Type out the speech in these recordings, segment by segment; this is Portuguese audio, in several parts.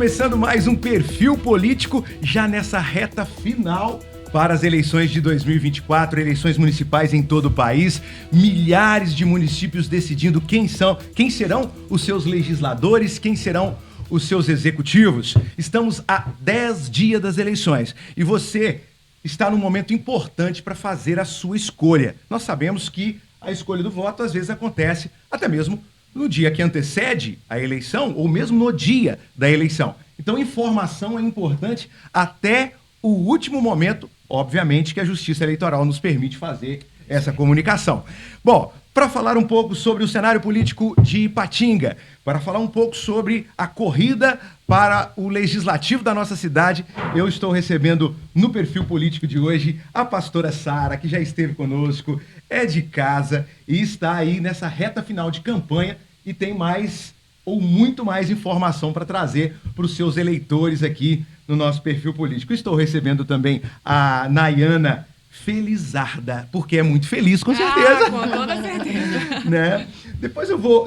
começando mais um Perfil Político, já nessa reta final para as eleições de 2024, eleições municipais em todo o país, milhares de municípios decidindo quem serão os seus legisladores, quem serão os seus executivos. Estamos a 10 dias das eleições e você está num momento importante para fazer a sua escolha. Nós sabemos que a escolha do voto às vezes acontece até mesmo no dia que antecede a eleição ou mesmo no dia da eleição. Então, informação é importante até o último momento, obviamente, que a Justiça Eleitoral nos permite fazer essa comunicação. Bom, para falar um pouco sobre o cenário político de Ipatinga, para falar um pouco sobre a corrida para o legislativo da nossa cidade, eu estou recebendo no Perfil Político de hoje a pastora Sara, que já esteve conosco, é de casa e está aí nessa reta final de campanha e tem mais ou muito mais informação para trazer para os seus eleitores aqui no nosso Perfil Político. Estou recebendo também a Nayana Felizarda, porque é muito feliz, com certeza. Com toda certeza. Né?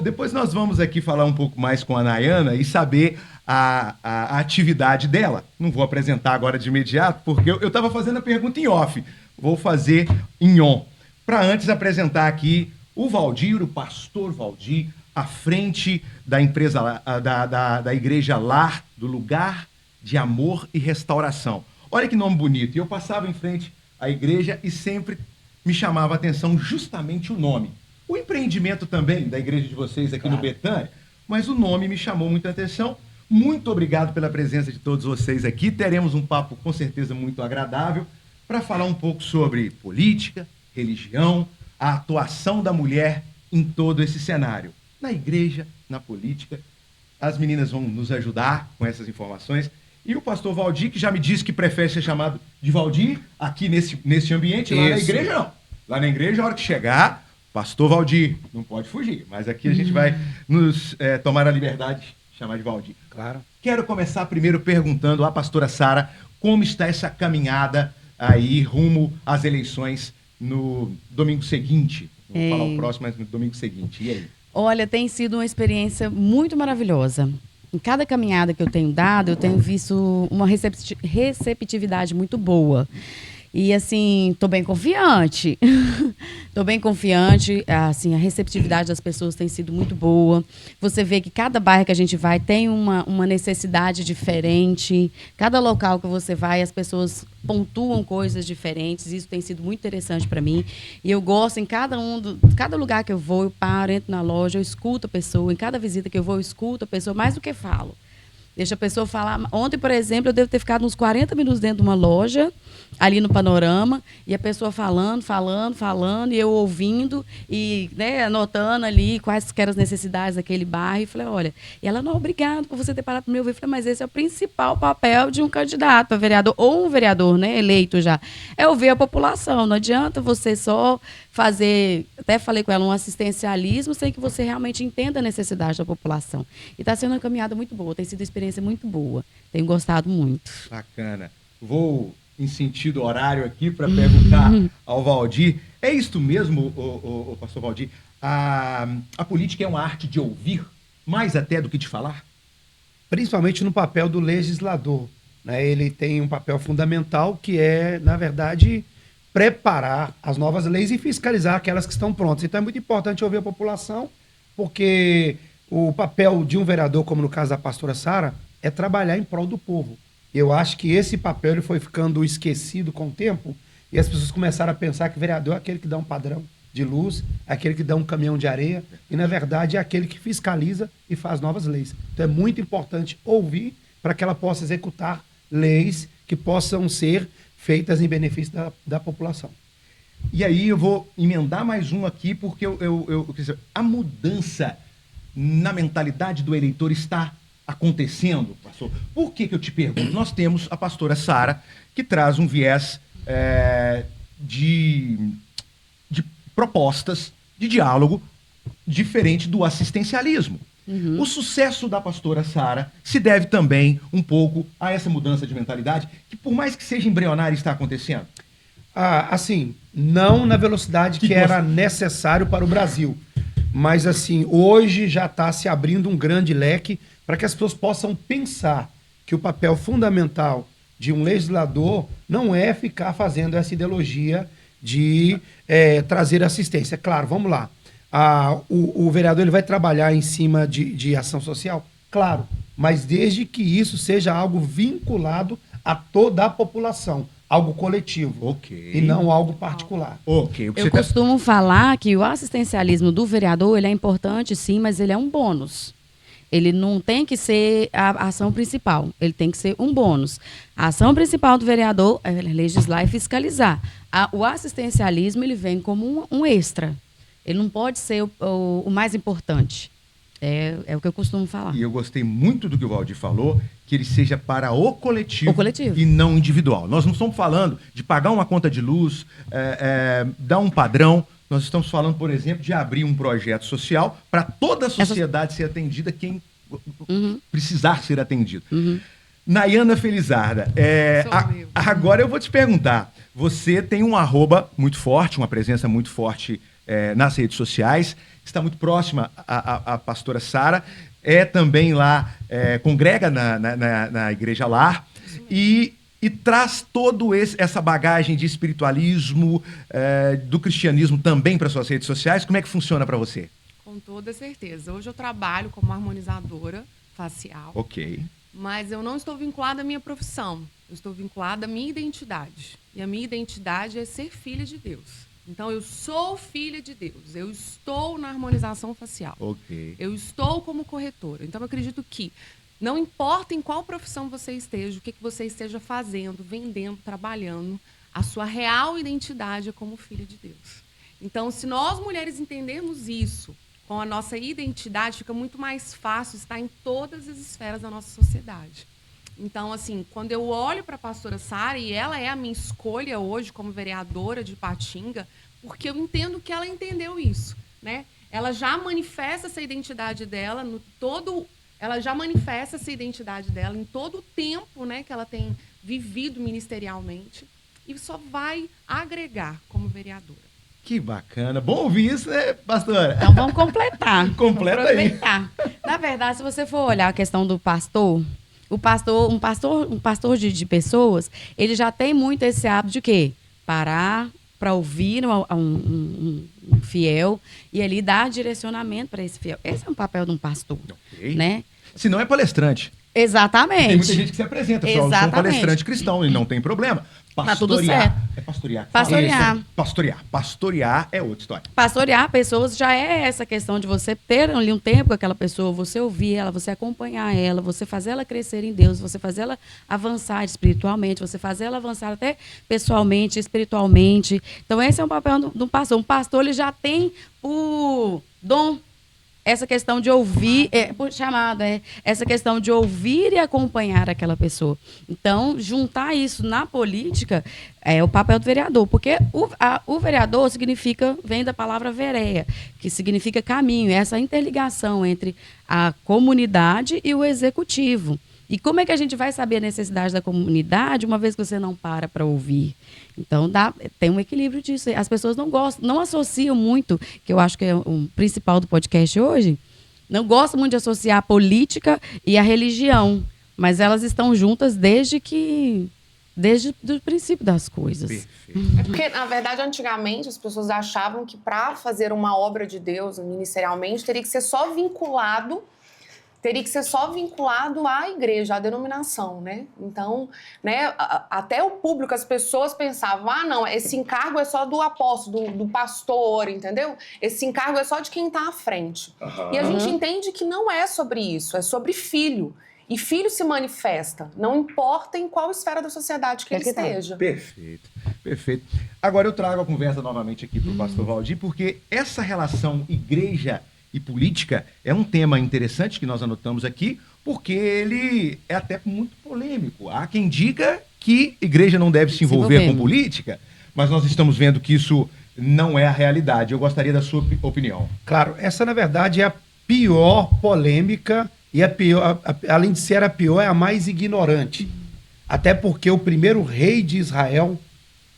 Depois nós vamos aqui falar um pouco mais com a Nayana e saber a atividade dela. Não vou apresentar agora de imediato, porque eu estava fazendo a pergunta em off. Vou fazer em on. Para antes apresentar aqui o Valdir, o pastor Valdir, à frente da empresa, da Igreja Lar, do Lugar de Amor e Restauração. Olha que nome bonito. E eu passava em frente à igreja e sempre me chamava a atenção justamente o nome. O empreendimento também da igreja de vocês aqui no Betânia, mas o nome me chamou muita atenção. Muito obrigado pela presença de todos vocês aqui. Teremos um papo com certeza muito agradável para falar um pouco sobre política, religião, a atuação da mulher em todo esse cenário. Na igreja, na política. As meninas vão nos ajudar com essas informações. E o pastor Valdir, que já me disse que prefere ser chamado de Valdir aqui nesse ambiente. Lá na igreja, não. Lá na igreja, a hora que chegar, pastor Valdir, não pode fugir. Mas aqui a gente vai nos tomar a liberdade de chamar de Valdir. Claro. Quero começar primeiro perguntando à pastora Sara como está essa caminhada aí rumo às eleições no domingo seguinte. Não vou falar o próximo, mas no domingo seguinte. E aí? Olha, tem sido uma experiência muito maravilhosa. Em cada caminhada que eu tenho dado, eu tenho visto uma receptividade muito boa. E, assim, tô bem confiante. Tô bem confiante. Assim, a receptividade das pessoas tem sido muito boa. Você vê que cada bairro que a gente vai tem uma necessidade diferente. Cada local que você vai, as pessoas pontuam coisas diferentes. Isso tem sido muito interessante para mim. E eu gosto, em cada lugar que eu vou, eu paro, entro na loja, eu escuto a pessoa. Em cada visita que eu vou, eu escuto a pessoa, mais do que falo. Deixa a pessoa falar. Ontem, por exemplo, eu devo ter ficado uns 40 minutos dentro de uma loja, ali no Panorama, e a pessoa falando, e eu ouvindo, e anotando ali quais eram as necessidades daquele bairro. E falei, olha, e ela, não, obrigado por você ter parado para me ouvir. Eu falei, mas esse é o principal papel de um candidato a vereador, ou um vereador, né, eleito já, é ouvir a população. Não adianta você só fazer, até falei com ela, um assistencialismo sem que você realmente entenda a necessidade da população. E está sendo uma caminhada muito boa, tem sido uma experiência muito boa. Tenho gostado muito. Bacana. Vou em sentido horário aqui para perguntar ao Valdir. É isto mesmo, o pastor Valdir? A política é uma arte de ouvir, mais até do que de falar? Principalmente no papel do legislador, né? Ele tem um papel fundamental que é, na verdade, preparar as novas leis e fiscalizar aquelas que estão prontas. Então é muito importante ouvir a população, porque o papel de um vereador, como no caso da pastora Sara, é trabalhar em prol do povo. Eu acho que esse papel ele foi ficando esquecido com o tempo e as pessoas começaram a pensar que vereador é aquele que dá um padrão de luz, é aquele que dá um caminhão de areia e, na verdade, é aquele que fiscaliza e faz novas leis. Então é muito importante ouvir para que ela possa executar leis que possam ser feitas em benefício da população. E aí eu vou emendar mais um aqui, porque a mudança na mentalidade do eleitor está acontecendo, pastor. Por que eu te pergunto? Nós temos a pastora Sara, que traz um viés de propostas de diálogo diferente do assistencialismo. O sucesso da pastora Sara se deve também um pouco a essa mudança de mentalidade, que por mais que seja embrionária, está acontecendo? Assim, não na velocidade que era necessário para o Brasil. Mas, assim, hoje já está se abrindo um grande leque para que as pessoas possam pensar que o papel fundamental de um legislador não é ficar fazendo essa ideologia de trazer assistência. Claro, vamos lá. O vereador ele vai trabalhar em cima de ação social? Claro, mas desde que isso seja algo vinculado a toda a população, algo coletivo, Ok. e não algo particular. Ok. Eu costumo falar que o assistencialismo do vereador ele é importante, sim, mas ele é um bônus. Ele não tem que ser a ação principal, ele tem que ser um bônus. A ação principal do vereador é legislar e fiscalizar. O assistencialismo ele vem como um extra. Ele não pode ser o mais importante. É o que eu costumo falar. E eu gostei muito do que o Valdir falou, que ele seja para o coletivo, O coletivo. e não individual. Nós não estamos falando de pagar uma conta de luz, dar um padrão. Nós estamos falando, por exemplo, de abrir um projeto social para toda a sociedade ser atendida, quem precisar ser atendido. Nayana Felizarda, agora eu vou te perguntar. Você tem um arroba muito forte, uma presença muito forte nas redes sociais, está muito próxima à pastora Sara, também lá, congrega na Igreja Lar, e traz todo essa bagagem de espiritualismo, do cristianismo também para suas redes sociais. Como é que funciona para você? Com toda certeza. Hoje eu trabalho como harmonizadora facial. Ok. Mas eu não estou vinculada à minha profissão. Eu estou vinculada à minha identidade. E a minha identidade é ser filha de Deus. Então, eu sou filha de Deus. Eu estou na harmonização facial. Ok. Eu estou como corretora. Então, eu acredito que não importa em qual profissão você esteja, o que você esteja fazendo, vendendo, trabalhando, a sua real identidade é como filha de Deus. Então, se nós mulheres entendermos isso com a nossa identidade, fica muito mais fácil estar em todas as esferas da nossa sociedade. Então, assim, quando eu olho para a pastora Sara, e ela é a minha escolha hoje como vereadora de Ipatinga, porque eu entendo que ela entendeu isso, né? Ela já manifesta essa identidade dela ela já manifesta essa identidade dela em todo o tempo, né, que ela tem vivido ministerialmente, e só vai agregar como vereadora. Que bacana. Bom ouvir isso, né, pastora? Então vamos completar. Completa vamos aí. aproveitar. Na verdade, se você for olhar a questão do pastor, um pastor de pessoas, ele já tem muito esse hábito de quê? Parar para ouvir um fiel e ali dar direcionamento para esse fiel. Esse é um papel de um pastor, Ok. né? Se não é palestrante. Exatamente. Tem muita gente que se apresenta, só eu sou um Exatamente. palestrante cristão, e não tem problema. Tá tudo certo. É pastorear. Pastorear. Isso, pastorear. Pastorear é outra história. Pastorear pessoas já é essa questão de você ter ali um tempo com aquela pessoa, você ouvir ela, você acompanhar ela, você fazer ela crescer em Deus, você fazer ela avançar espiritualmente, você fazer ela avançar até pessoalmente, espiritualmente. Então, esse é um papel de um pastor. Um pastor, ele já tem o dom, essa questão de ouvir, por chamada, essa questão de ouvir e acompanhar aquela pessoa. Então, juntar isso na política é o papel do vereador, porque o vereador vem da palavra vereia, que significa caminho, essa interligação entre a comunidade e o executivo. E como é que a gente vai saber a necessidade da comunidade uma vez que você não para ouvir? Então, tem um equilíbrio disso. As pessoas não gostam, não associam muito, que eu acho que é o principal do podcast hoje, não gostam muito de associar a política e a religião, mas elas estão juntas desde o princípio das coisas. Perfeito. É porque, na verdade, antigamente as pessoas achavam que para fazer uma obra de Deus ministerialmente teria que ser só vinculado à igreja, à denominação, né? Então, né, até o público, as pessoas pensavam, não, esse encargo é só do apóstolo, do pastor, entendeu? Esse encargo é só de quem está à frente. E a gente entende que não é sobre isso, é sobre filho. E filho se manifesta, não importa em qual esfera da sociedade que ele esteja. Perfeito, perfeito. Agora eu trago a conversa novamente aqui para o pastor Valdir, porque essa relação igreja e política é um tema interessante que nós anotamos aqui, porque ele é até muito polêmico. Há quem diga que igreja não deve se envolver com política, mas nós estamos vendo que isso não é a realidade. Eu gostaria da sua opinião. Claro, essa na verdade é a pior polêmica e a pior, além de ser a pior, é a mais ignorante. Até porque o primeiro rei de Israel,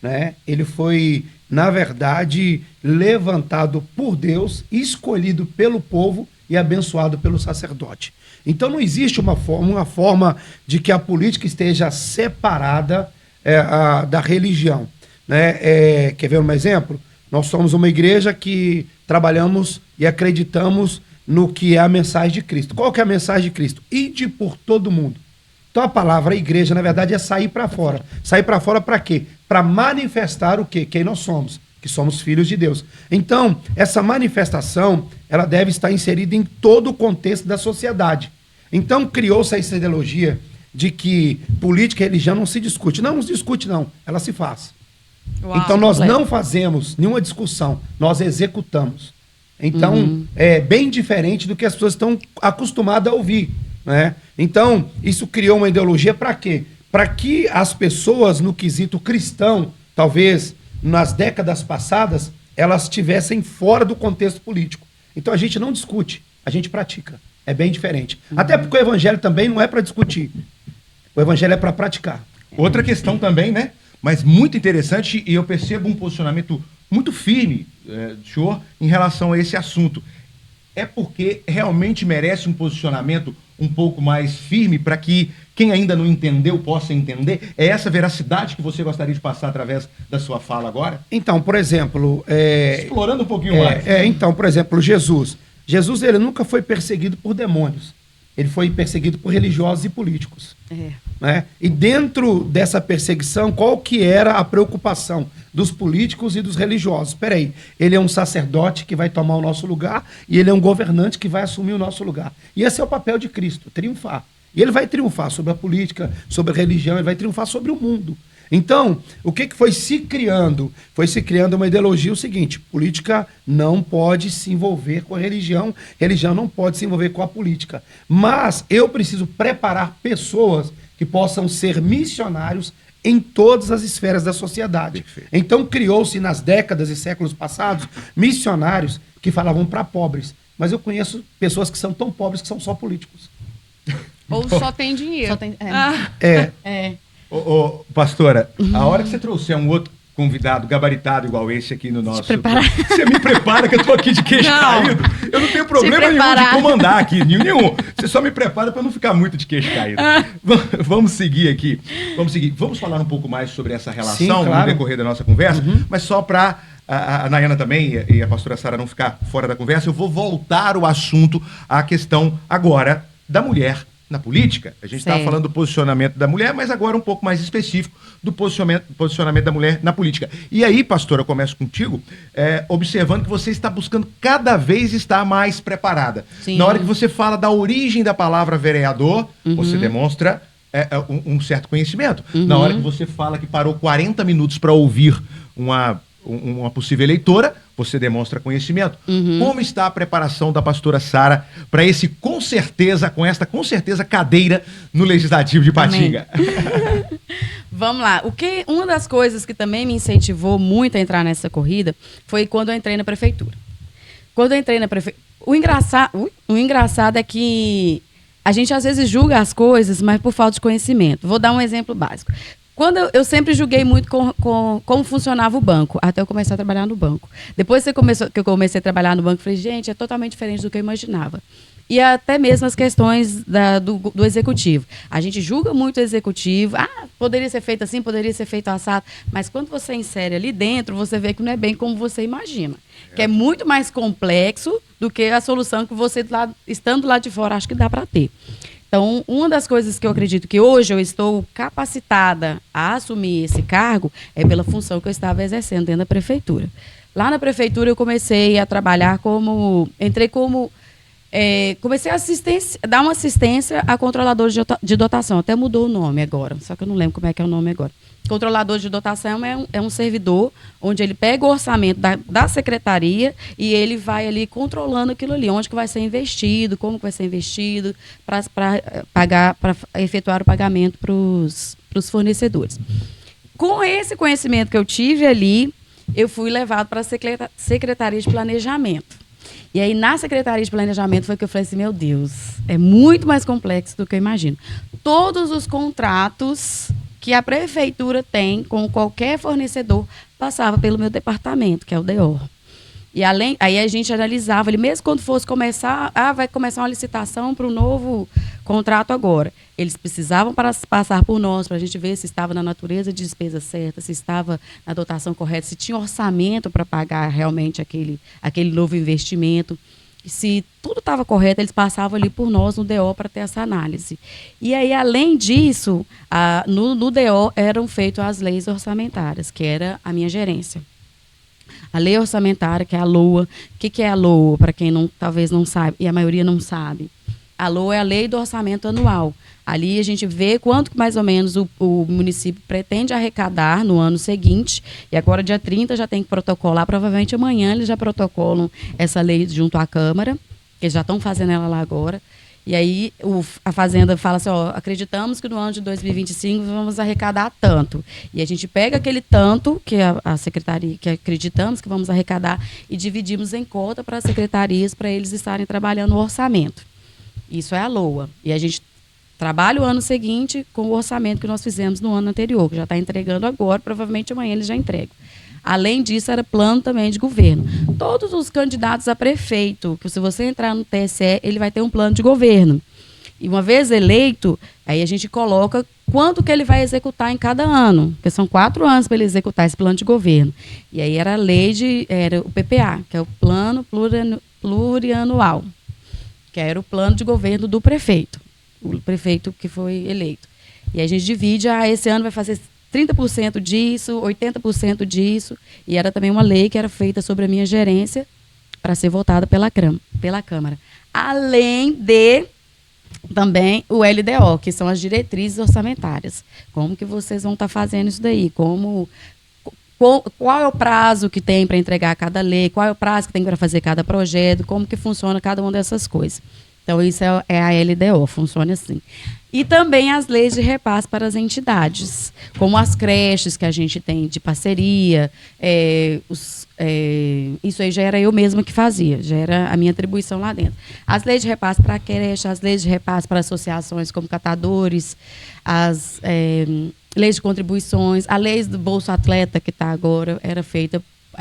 né, ele foi, na verdade, levantado por Deus, escolhido pelo povo e abençoado pelo sacerdote. Então não existe uma forma de que a política esteja separada da religião. Né? Quer ver um exemplo? Nós somos uma igreja que trabalhamos e acreditamos no que é a mensagem de Cristo. Qual que é a mensagem de Cristo? Ide por todo mundo. Então a palavra igreja, na verdade, é sair para fora. Sair para fora para quê? Para manifestar o quê? Quem nós somos, que somos filhos de Deus. Então, essa manifestação, ela deve estar inserida em todo o contexto da sociedade. Então, criou-se essa ideologia de que política e religião não se discute. Não se discute, não. Ela se faz. Uau, então, nós não fazemos nenhuma discussão. Nós executamos. Então, é bem diferente do que as pessoas estão acostumadas a ouvir. Né? Então, isso criou uma ideologia para quê? Para que as pessoas, no quesito cristão, talvez nas décadas passadas, elas estivessem fora do contexto político. Então, a gente não discute, a gente pratica. É bem diferente. Até porque o evangelho também não é para discutir. O evangelho é para praticar. Outra questão também, né? Mas muito interessante, e eu percebo um posicionamento muito firme do senhor em relação a esse assunto. É porque realmente merece um posicionamento um pouco mais firme para que quem ainda não entendeu possa entender? É essa veracidade que você gostaria de passar através da sua fala agora? Então, por exemplo... Explorando um pouquinho mais. Então, por exemplo, Jesus. Jesus, ele nunca foi perseguido por demônios. Ele foi perseguido por religiosos e políticos. Né? E dentro dessa perseguição, qual que era a preocupação dos políticos e dos religiosos? Espera aí, ele é um sacerdote que vai tomar o nosso lugar e ele é um governante que vai assumir o nosso lugar. E esse é o papel de Cristo, triunfar. E ele vai triunfar sobre a política, sobre a religião, ele vai triunfar sobre o mundo. Então, o que foi se criando? Foi se criando uma ideologia o seguinte: política não pode se envolver com a religião, religião não pode se envolver com a política. Mas eu preciso preparar pessoas que possam ser missionários em todas as esferas da sociedade. Perfeito. Então criou-se nas décadas e séculos passados missionários que falavam para pobres. Mas eu conheço pessoas que são tão pobres que são só políticos. Ou só tem dinheiro. Só tem, pastora, a hora que você trouxer um outro convidado gabaritado igual esse aqui no nosso... Você me prepara que eu tô aqui de queixo caído. Eu não tenho problema nenhum de comandar aqui, nenhum. Você só me prepara para não ficar muito de queixo caído. Vamos seguir aqui. Vamos falar um pouco mais sobre essa relação. Sim, claro. No decorrer da nossa conversa, mas só para a Nayana também e a pastora Sara não ficar fora da conversa, eu vou voltar o assunto à questão agora da mulher na política. A gente estava falando do posicionamento da mulher, mas agora um pouco mais específico do posicionamento da mulher na política. E aí, pastora, eu começo contigo, observando que você está buscando cada vez estar mais preparada. Sim. Na hora que você fala da origem da palavra vereador, você demonstra um certo conhecimento. Na hora que você fala que parou 40 minutos para ouvir uma possível eleitora, você demonstra conhecimento. Como está a preparação da pastora Sara para com certeza, cadeira no Legislativo de Ipatinga? Vamos lá. Uma das coisas que também me incentivou muito a entrar nessa corrida foi quando eu entrei na prefeitura. Quando eu entrei na prefeitura... O engraçado é que a gente às vezes julga as coisas, mas por falta de conhecimento. Vou dar um exemplo básico. Quando eu sempre julguei muito como funcionava o banco, até eu começar a trabalhar no banco. Depois que eu comecei a trabalhar no banco, eu falei, gente, é totalmente diferente do que eu imaginava. E até mesmo as questões do executivo. A gente julga muito o executivo, poderia ser feito assim, poderia ser feito assado, mas quando você insere ali dentro, você vê que não é bem como você imagina. Que é muito mais complexo do que a solução que você, estando lá de fora, acha que dá para ter. Então, uma das coisas que eu acredito que hoje eu estou capacitada a assumir esse cargo é pela função que eu estava exercendo dentro da prefeitura. Lá na prefeitura eu comecei a trabalhar comecei a dar uma assistência a controladores de dotação. Até mudou o nome agora, só que eu não lembro como é que é o nome agora. Controlador de dotação é um servidor onde ele pega o orçamento da secretaria e ele vai ali controlando aquilo ali, onde que vai ser investido, como que vai ser investido, para efetuar o pagamento para os fornecedores. Com esse conhecimento que eu tive ali, eu fui levado para a Secretaria de Planejamento. E aí, na Secretaria de Planejamento, foi que eu falei assim, meu Deus, é muito mais complexo do que eu imagino. Todos os contratos que a prefeitura tem com qualquer fornecedor passava pelo meu departamento, que é o DEOR. Aí a gente analisava, mesmo quando fosse começar, vai começar uma licitação para um novo contrato agora. Eles precisavam passar por nós, para a gente ver se estava na natureza de despesa certa, se estava na dotação correta, se tinha orçamento para pagar realmente aquele novo investimento. Se tudo estava correto, eles passavam ali por nós no DO para ter essa análise. E aí, além disso, no DO eram feitas as leis orçamentárias, que era a minha gerência. A lei orçamentária, que é a LOA. O que é a LOA, para quem talvez não sabe, e a maioria não sabe? A LOA é a lei do orçamento anual. Ali a gente vê quanto mais ou menos o município pretende arrecadar no ano seguinte. E agora, dia 30, já tem que protocolar. Provavelmente amanhã eles já protocolam essa lei junto à Câmara, que já estão fazendo ela lá agora. E aí a Fazenda fala assim, acreditamos que no ano de 2025 vamos arrecadar tanto. E a gente pega aquele tanto que a secretaria, que acreditamos que vamos arrecadar, e dividimos em conta para as secretarias, para eles estarem trabalhando o orçamento. Isso é a LOA. E a gente trabalha o ano seguinte com o orçamento que nós fizemos no ano anterior, que já está entregando agora, provavelmente amanhã eles já entregam. Além disso, era plano também de governo. Todos os candidatos a prefeito, que se você entrar no TSE, ele vai ter um plano de governo. E uma vez eleito, aí a gente coloca quanto que ele vai executar em cada ano, porque são 4 anos para ele executar esse plano de governo. E aí era era o PPA, que é o Plano Plurianual, que era o plano de governo do prefeito, o prefeito que foi eleito. E aí a gente divide, esse ano vai fazer 30% disso, 80% disso, e era também uma lei que era feita sobre a minha gerência para ser votada pela Câmara. Além de também o LDO, que são as diretrizes orçamentárias. Como que vocês vão estar fazendo isso daí? Qual é o prazo que tem para entregar cada lei? Qual é o prazo que tem para fazer cada projeto? Como que funciona cada uma dessas coisas? Então, isso é a LDO, funciona assim. E também as leis de repasse para as entidades, como as creches que a gente tem de parceria. Isso aí já era eu mesma que fazia, já era a minha atribuição lá dentro. As leis de repasse para a creche, as leis de repasse para associações como catadores, as leis de contribuições, a lei do Bolsa Atleta, que está agora,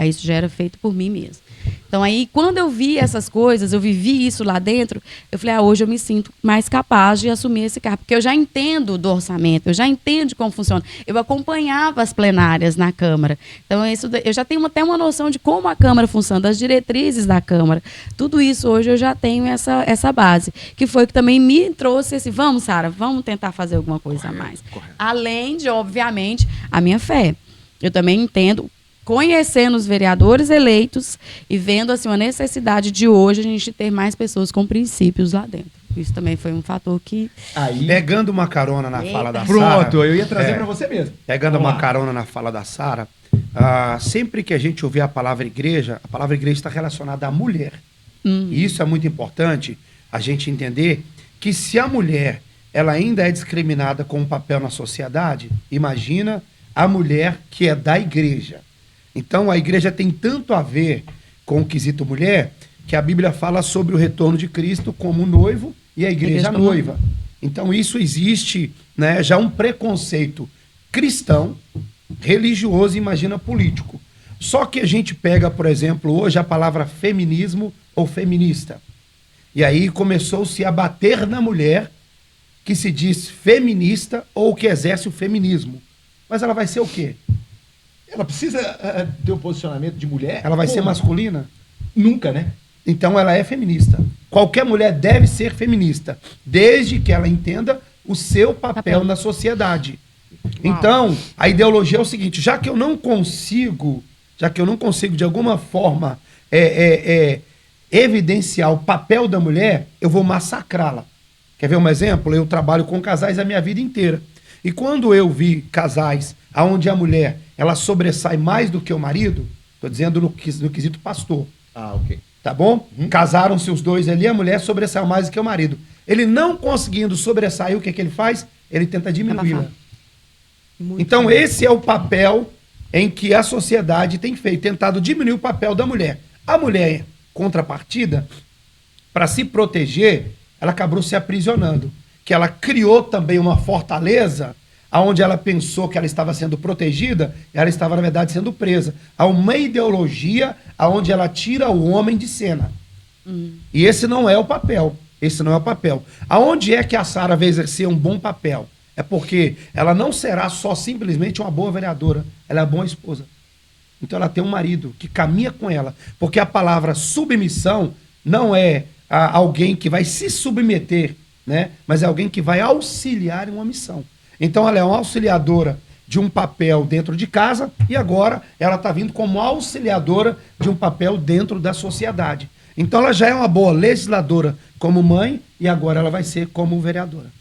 isso já era feito por mim mesma. Então, aí, quando eu vi essas coisas, eu vivi isso lá dentro, eu falei, hoje eu me sinto mais capaz de assumir esse cargo, porque eu já entendo do orçamento, eu já entendo de como funciona. Eu acompanhava as plenárias na Câmara. Então, eu já tenho até uma noção de como a Câmara funciona, das diretrizes da Câmara. Tudo isso, hoje, eu já tenho essa base, que foi que também me trouxe esse, vamos, Sara, vamos tentar fazer alguma coisa a mais. Correto. Além de, obviamente, a minha fé. Eu também entendo, conhecendo os vereadores eleitos e vendo assim, uma necessidade de hoje a gente ter mais pessoas com princípios lá dentro. Isso também foi um fator que... Pegando uma carona na fala da Sara... Pronto, eu ia trazer para você mesmo. Pegando uma carona na fala da Sara, sempre que a gente ouvir a palavra igreja está relacionada à mulher. E isso é muito importante, a gente entender que se a mulher ela ainda é discriminada com um papel na sociedade, imagina a mulher que é da igreja. Então, a igreja tem tanto a ver com o quesito mulher, que a Bíblia fala sobre o retorno de Cristo como noivo e a igreja noiva. Então, isso existe, né, já um preconceito cristão, religioso, imagina político. Só que a gente pega, por exemplo, hoje a palavra feminismo ou feminista. E aí começou-se a bater na mulher que se diz feminista ou que exerce o feminismo. Mas ela vai ser o quê? Ela precisa ter um posicionamento de mulher? Ela vai ser masculina? Nunca, né? Então ela é feminista. Qualquer mulher deve ser feminista, desde que ela entenda o seu papel na sociedade. Uau. Então, a ideologia é o seguinte, já que eu não consigo de alguma forma evidenciar o papel da mulher, eu vou massacrá-la. Quer ver um exemplo? Eu trabalho com casais a minha vida inteira. E quando eu vi casais onde a mulher ela sobressai mais do que o marido, estou dizendo no quesito pastor. Ok. Tá bom? Casaram-se os dois ali, a mulher sobressaiu mais do que o marido. Ele não conseguindo sobressair, o que ele faz? Ele tenta diminuí-la. Então esse é o papel em que a sociedade tem feito, tentado diminuir o papel da mulher. A mulher, contrapartida, para se proteger, ela acabou se aprisionando. Que ela criou também uma fortaleza onde ela pensou que ela estava sendo protegida, ela estava, na verdade, sendo presa. Há uma ideologia onde ela tira o homem de cena. E esse não é o papel. Esse não é o papel. Aonde é que a Sara vai exercer um bom papel? É porque ela não será só simplesmente uma boa vereadora, ela é uma boa esposa. Então ela tem um marido que caminha com ela. Porque a palavra submissão não é alguém que vai se submeter, né? Mas é alguém que vai auxiliar em uma missão. Então ela é uma auxiliadora de um papel dentro de casa e agora ela está vindo como auxiliadora de um papel dentro da sociedade. Então ela já é uma boa legisladora como mãe e agora ela vai ser como vereadora.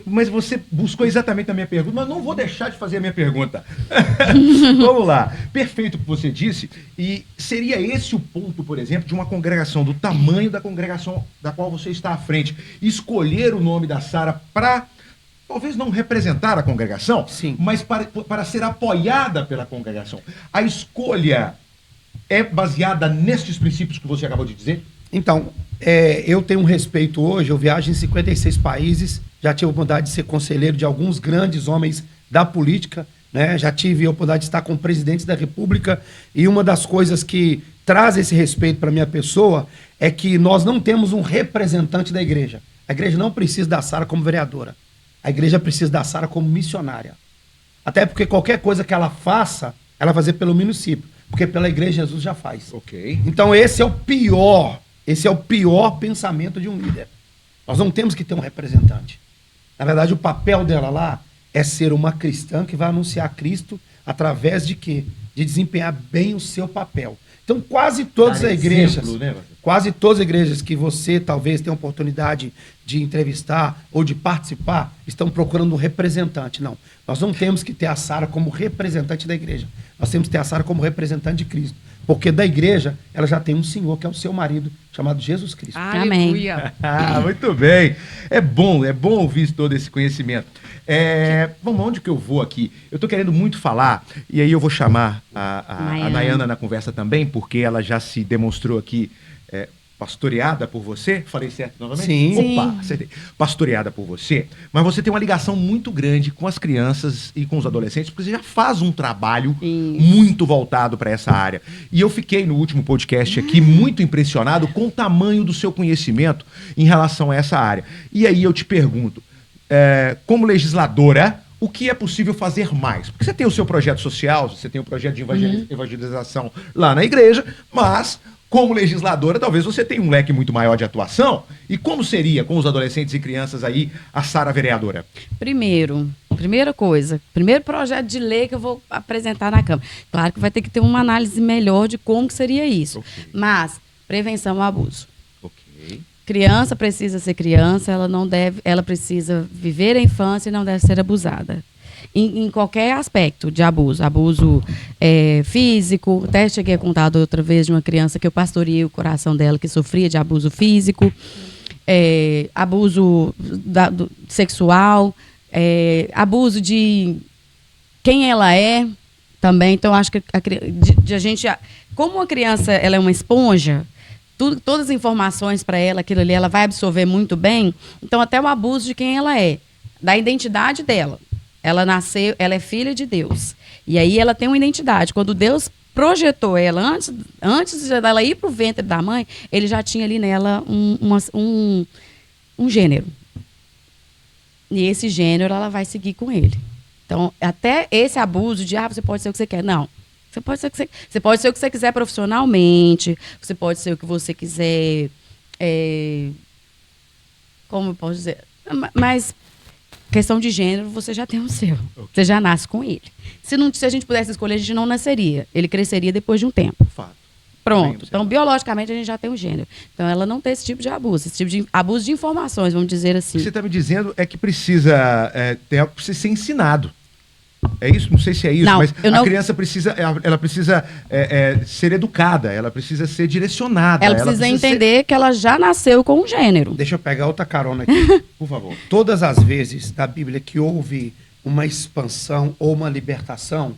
Mas você buscou exatamente a minha pergunta, mas não vou deixar de fazer a minha pergunta. Vamos lá. Perfeito o que você disse. E seria esse o ponto, por exemplo, de uma congregação, do tamanho da congregação da qual você está à frente, escolher o nome da Sara para, talvez não representar a congregação, sim, mas para ser apoiada pela congregação. A escolha é baseada nestes princípios que você acabou de dizer? Então, eu tenho um respeito hoje, eu viajo em 56 países, já tive a oportunidade de ser conselheiro de alguns grandes homens da política, né? Já tive a oportunidade de estar com presidentes da República, e uma das coisas que traz esse respeito para a minha pessoa é que nós não temos um representante da igreja. A igreja não precisa da Sara como vereadora. A igreja precisa da Sara como missionária. Até porque qualquer coisa que ela faça, ela vai fazer pelo município. Porque pela igreja Jesus já faz. Ok. Então esse é o pior pensamento de um líder. Nós não temos que ter um representante. Na verdade, o papel dela lá é ser uma cristã que vai anunciar Cristo através de quê? De desempenhar bem o seu papel. Então quase todas as igrejas, quase todas as igrejas que você talvez tenha oportunidade de entrevistar ou de participar, estão procurando um representante. Não, nós não temos que ter a Sara como representante da igreja. Nós temos que ter a Sara como representante de Cristo. Porque da igreja, ela já tem um senhor, que é o seu marido, chamado Jesus Cristo. Aleluia. Muito bem. É bom ouvir todo esse conhecimento. Vamos, onde que eu vou aqui? Eu estou querendo muito falar, e aí eu vou chamar a Nayana na conversa também, porque ela já se demonstrou aqui pastoreada por você. Falei certo novamente? Sim. Opa, acertei. Pastoreada por você, mas você tem uma ligação muito grande com as crianças e com os adolescentes, porque você já faz um trabalho muito voltado para essa área. E eu fiquei no último podcast aqui muito impressionado com o tamanho do seu conhecimento em relação a essa área. E aí eu te pergunto, como legisladora, o que é possível fazer mais? Porque você tem o seu projeto social, você tem o projeto de evangelização lá na igreja, mas como legisladora, talvez você tenha um leque muito maior de atuação. E como seria com os adolescentes e crianças aí a Sara vereadora? Primeira coisa, primeiro projeto de lei que eu vou apresentar na Câmara. Claro que vai ter que ter uma análise melhor de como que seria isso. Okay. Mas prevenção ao abuso. Ok. Criança precisa ser criança, ela precisa viver a infância e não deve ser abusada. Em qualquer aspecto de abuso. Abuso físico. Até cheguei a contar outra vez de uma criança que eu pastoreei o coração dela, que sofria de abuso físico, abuso sexual, abuso de quem ela é também. Então, acho que a gente... Como a criança ela é uma esponja, todas as informações para ela, aquilo ali, ela vai absorver muito bem. Então, até o abuso de quem ela é, da identidade dela. Ela nasceu, ela é filha de Deus. E aí ela tem uma identidade. Quando Deus projetou ela, antes dela ir para o ventre da mãe, ele já tinha ali nela um gênero. E esse gênero ela vai seguir com ele. Então, até esse abuso de, você pode ser o que você quer. Não. Você pode ser o que você quiser profissionalmente, você pode ser o que você quiser. Como eu posso dizer? Mas questão de gênero, você já tem o seu. Okay. Você já nasce com ele. Se a gente pudesse escolher, a gente não nasceria. Ele cresceria depois de um tempo. Fato. Pronto. Então, biologicamente, a gente já tem um gênero. Então, ela não tem esse tipo de abuso. Esse tipo de abuso de informações, vamos dizer assim. O que você está me dizendo é que precisa ser ensinado. É isso? Não sei se é isso, mas a criança precisa, ela precisa ser educada, ela precisa ser direcionada. Ela precisa entender que ela já nasceu com um gênero. Deixa eu pegar outra carona aqui, por favor. Todas as vezes da Bíblia que houve uma expansão ou uma libertação,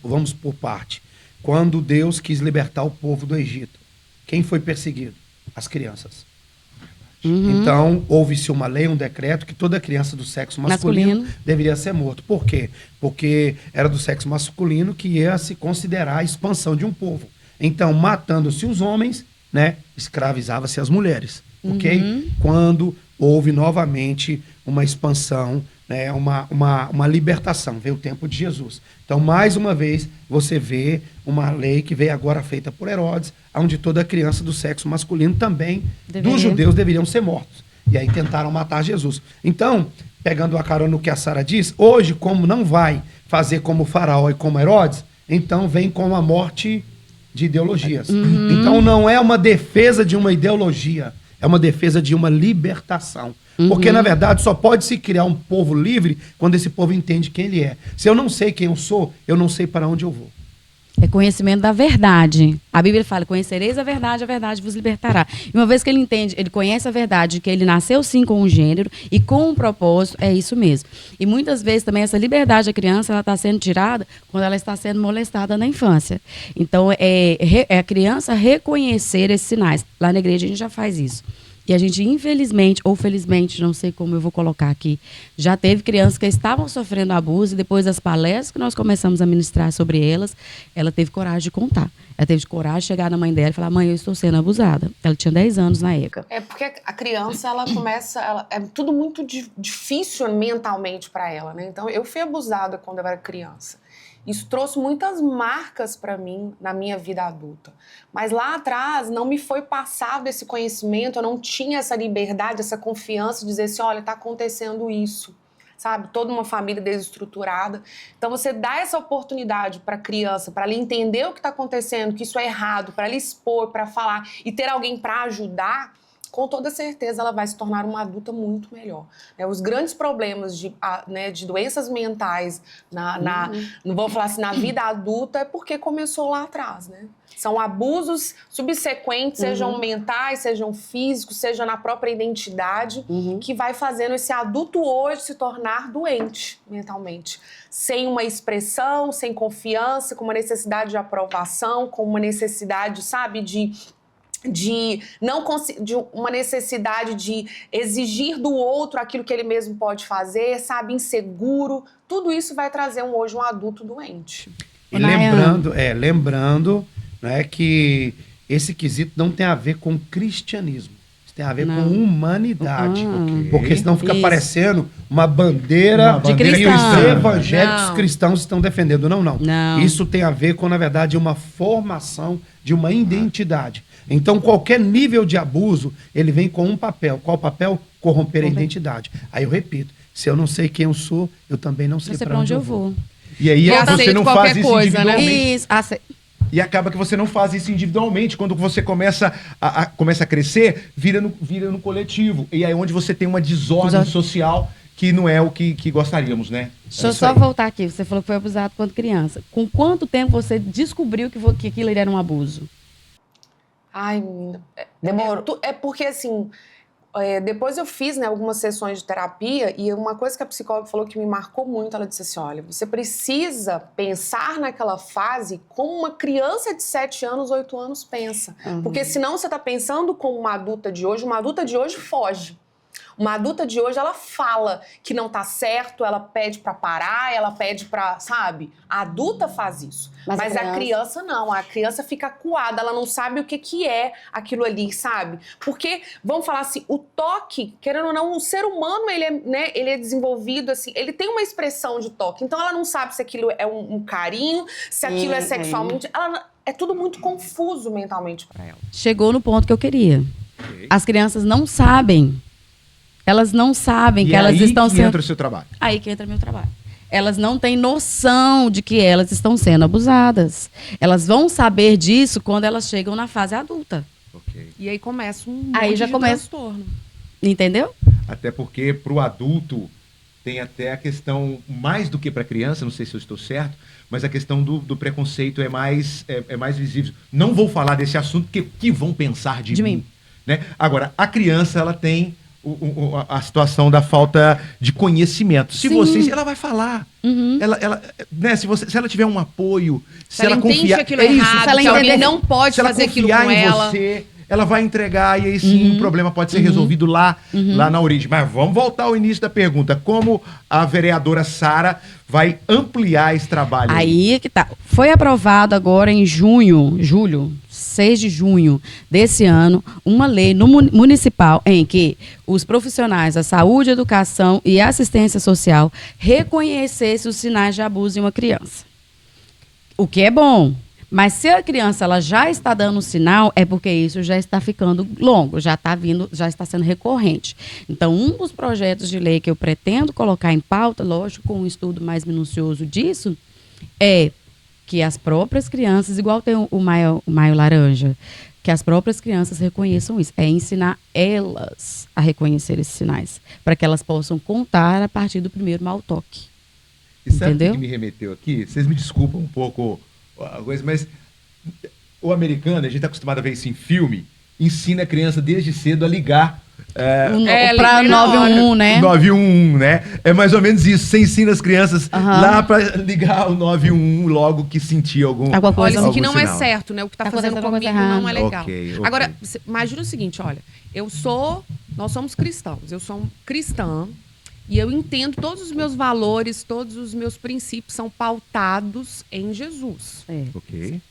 vamos por parte. Quando Deus quis libertar o povo do Egito, quem foi perseguido? As crianças. Então, houve-se uma lei, um decreto, que toda criança do sexo masculino deveria ser morto. Por quê? Porque era do sexo masculino que ia se considerar a expansão de um povo. Então, matando-se os homens, né, escravizava-se as mulheres. Ok? Quando houve novamente uma expansão, né, uma libertação, veio o tempo de Jesus. Então, mais uma vez, você vê uma lei que veio agora feita por Herodes, onde toda criança do sexo masculino também, dos judeus, deveriam ser mortos. E aí tentaram matar Jesus. Então, pegando a carona no que a Sara diz, hoje, como não vai fazer como o Faraó e como Herodes, então vem com a morte de ideologias. Então, não é uma defesa de uma ideologia, é uma defesa de uma libertação. Porque, na verdade, só pode se criar um povo livre quando esse povo entende quem ele é. Se eu não sei quem eu sou, eu não sei para onde eu vou. É conhecimento da verdade. A Bíblia fala, conhecereis a verdade vos libertará. E uma vez que ele entende, ele conhece a verdade, que ele nasceu sim com um gênero e com um propósito, é isso mesmo. E muitas vezes também essa liberdade da criança, ela está sendo tirada quando ela está sendo molestada na infância. Então, é a criança reconhecer esses sinais. Lá na igreja a gente já faz isso. E a gente, infelizmente, ou felizmente, não sei como eu vou colocar aqui, já teve crianças que estavam sofrendo abuso e depois das palestras que nós começamos a ministrar sobre elas, ela teve coragem de contar. Ela teve coragem de chegar na mãe dela e falar, mãe, eu estou sendo abusada. Ela tinha 10 anos na época. É porque a criança, ela começa... é tudo muito difícil mentalmente para ela, né? Então, eu fui abusada quando eu era criança. Isso trouxe muitas marcas para mim na minha vida adulta. Mas lá atrás não me foi passado esse conhecimento, eu não tinha essa liberdade, essa confiança de dizer assim, olha, está acontecendo isso, sabe? Toda uma família desestruturada. Então você dá essa oportunidade para a criança, para ela entender o que está acontecendo, que isso é errado, para ela expor, para falar e ter alguém para ajudar, com toda certeza ela vai se tornar uma adulta muito melhor. Os grandes problemas de doenças mentais, não vou falar assim, na vida adulta, é porque começou lá atrás, né? São abusos subsequentes, sejam mentais, sejam físicos, seja na própria identidade, que vai fazendo esse adulto hoje se tornar doente mentalmente. Sem uma expressão, sem confiança, com uma necessidade de aprovação, com uma necessidade, sabe, de uma necessidade de exigir do outro aquilo que ele mesmo pode fazer, sabe, inseguro. Tudo isso vai trazer hoje um adulto doente. E lembrando, né, que esse quesito não tem a ver com cristianismo. Isso tem a ver com humanidade. Porque senão fica parecendo uma bandeira de que os evangélicos Não. cristãos estão defendendo. Não. Isso tem a ver com, na verdade, uma formação de uma identidade. Então, qualquer nível de abuso, ele vem com um papel. Qual papel? Corromper a identidade. Aí eu repito, se eu não sei quem eu sou, eu também não sei para onde eu vou. E aí você não faz isso individualmente. Isso, E acaba que você não faz isso individualmente. Quando você começa a crescer, vira no coletivo. E aí onde você tem uma desordem social que não é o que gostaríamos, né? Deixa eu só voltar aqui. Você falou que foi abusado quando criança. Com quanto tempo você descobriu que aquilo era um abuso? Ai, menina, demorou. É porque, assim, depois eu fiz, né, algumas sessões de terapia e uma coisa que a psicóloga falou que me marcou muito, ela disse assim, olha, você precisa pensar naquela fase como uma criança de 7 anos, 8 anos pensa. Porque senão você está pensando como uma adulta de hoje foge. Uma adulta de hoje, ela fala que não tá certo, ela pede pra parar, ela pede pra, sabe? A adulta faz isso. Mas a criança não, a criança fica acuada, ela não sabe o que é aquilo ali, sabe? Porque, vamos falar assim, o toque, querendo ou não, o ser humano, ele é desenvolvido, assim, ele tem uma expressão de toque. Então, ela não sabe se aquilo é um carinho, se aquilo é sexualmente. É tudo muito confuso mentalmente pra ela. Chegou no ponto que eu queria. As crianças não sabem. Elas não sabem que elas estão sendo... E aí que entra o seu trabalho. Aí que entra meu trabalho. Elas não têm noção de que elas estão sendo abusadas. Elas vão saber disso quando elas chegam na fase adulta. Okay. E aí começa um Aí já começa transtorno. Entendeu? Até porque para o adulto tem até a questão, mais do que para a criança, não sei se eu estou certo, mas a questão do preconceito é mais visível. Não vou falar desse assunto, porque o que vão pensar de mim? Né? Agora, a criança, ela tem... a situação da falta de conhecimento. Se ela vai falar. Ela, né, se ela tiver um apoio, se ela entende confiar, aquilo é errado, se ela que alguém entender, não pode fazer aquilo com ela. Você, ela vai entregar e aí sim o problema pode ser resolvido lá na origem. Mas vamos voltar ao início da pergunta. Como a vereadora Sara vai ampliar esse trabalho? Aí que tá. Foi aprovado agora em julho, 6 de junho desse ano, uma lei no municipal em que os profissionais da saúde, educação e assistência social reconhecessem os sinais de abuso em uma criança. O que é bom. Mas se a criança ela já está dando sinal, é porque isso já está ficando longo, já está sendo recorrente. Então, um dos projetos de lei que eu pretendo colocar em pauta, lógico, com um estudo mais minucioso disso, é que as próprias crianças, igual tem o Maio Laranja, que as próprias crianças reconheçam isso. É ensinar elas a reconhecer esses sinais, para que elas possam contar a partir do primeiro mau toque. E sabe o Entendeu? que me remeteu aqui? Vocês me desculpam um pouco a coisa, mas o americano, a gente está acostumado a ver isso em filme, ensina a criança desde cedo a ligar Para 911, né? 911, né? É mais ou menos isso. Você ensina as crianças lá para ligar o 911 logo que sentir alguma coisa. Olha, isso algum aqui não sinal. é certo, né? O que tá fazendo acontecendo comigo coisa não é legal. Ok. Agora, imagina o seguinte, olha, nós somos cristãos, eu sou cristã e eu entendo todos os meus valores, todos os meus princípios são pautados em Jesus. Ok.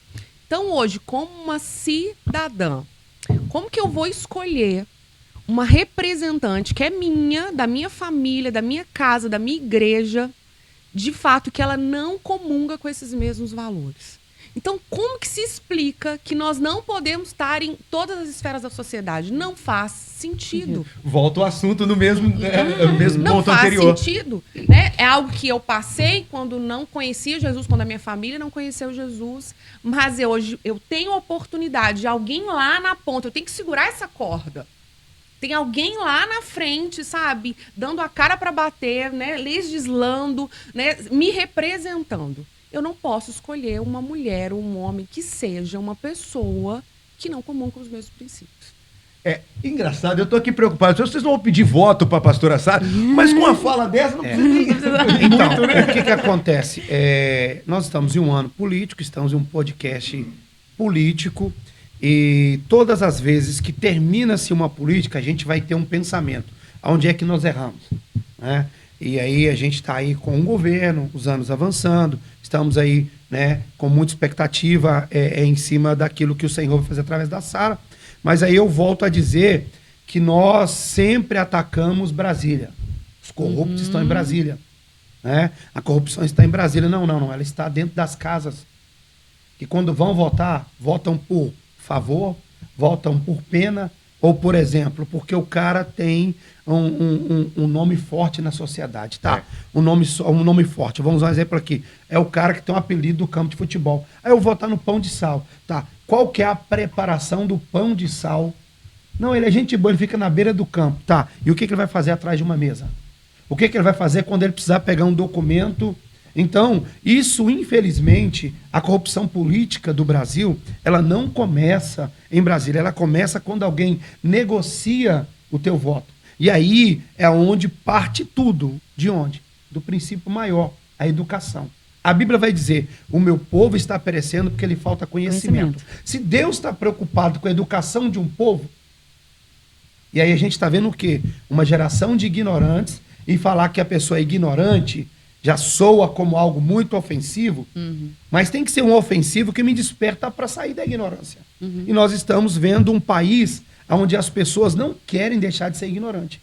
Então, hoje, como uma cidadã, como que eu vou escolher uma representante que é minha, da minha família, da minha casa, da minha igreja, de fato, que ela não comunga com esses mesmos valores? Então, como que se explica que nós não podemos estar em todas as esferas da sociedade? Não faz sentido. Volta o assunto no mesmo, mesmo Não ponto faz anterior. sentido, né? É algo que eu passei quando não conhecia Jesus, quando a minha família não conheceu Jesus. Mas hoje eu tenho a oportunidade de alguém lá na ponta, eu tenho que segurar essa corda. Tem alguém lá na frente, sabe? Dando a cara para bater, né? Legislando, né? Me representando. Eu não posso escolher uma mulher ou um homem que seja uma pessoa que não comunga com os meus princípios. É engraçado, eu tô aqui preocupado. Vocês não vão pedir voto pra pastora Sara, mas com uma fala dessa não precisa nem... Então, o que acontece? Nós estamos em um ano político, estamos em um podcast político, e todas as vezes que termina-se uma política, a gente vai ter um pensamento. Onde é que nós erramos? Né? E aí a gente está aí com o governo, os anos avançando, estamos aí, né, com muita expectativa em cima daquilo que o Senhor vai fazer através da Sara. Mas aí eu volto a dizer que nós sempre atacamos Brasília. Os corruptos estão em Brasília. Né? A corrupção está em Brasília. Não. Ela está dentro das casas. Que quando vão votar, votam por favor, votam por pena, ou, por exemplo, porque o cara tem um nome forte na sociedade, tá? Um nome forte. Vamos usar um exemplo aqui. É o cara que tem um apelido do campo de futebol. Aí eu vou votar no pão de sal, tá? Qual que é a preparação do pão de sal? Não, ele é gente boa, ele fica na beira do campo, tá? E o que ele vai fazer atrás de uma mesa? O que ele vai fazer quando ele precisar pegar um documento? Então, isso, infelizmente, a corrupção política do Brasil, ela não começa em Brasília, ela começa quando alguém negocia o teu voto. E aí é onde parte tudo. De onde? Do princípio maior, a educação. A Bíblia vai dizer, o meu povo está perecendo porque lhe falta conhecimento. Se Deus está preocupado com a educação de um povo, e aí a gente está vendo o quê? Uma geração de ignorantes, e falar que a pessoa é ignorante já soa como algo muito ofensivo, mas tem que ser um ofensivo que me desperta para sair da ignorância. E nós estamos vendo um país onde as pessoas não querem deixar de ser ignorante.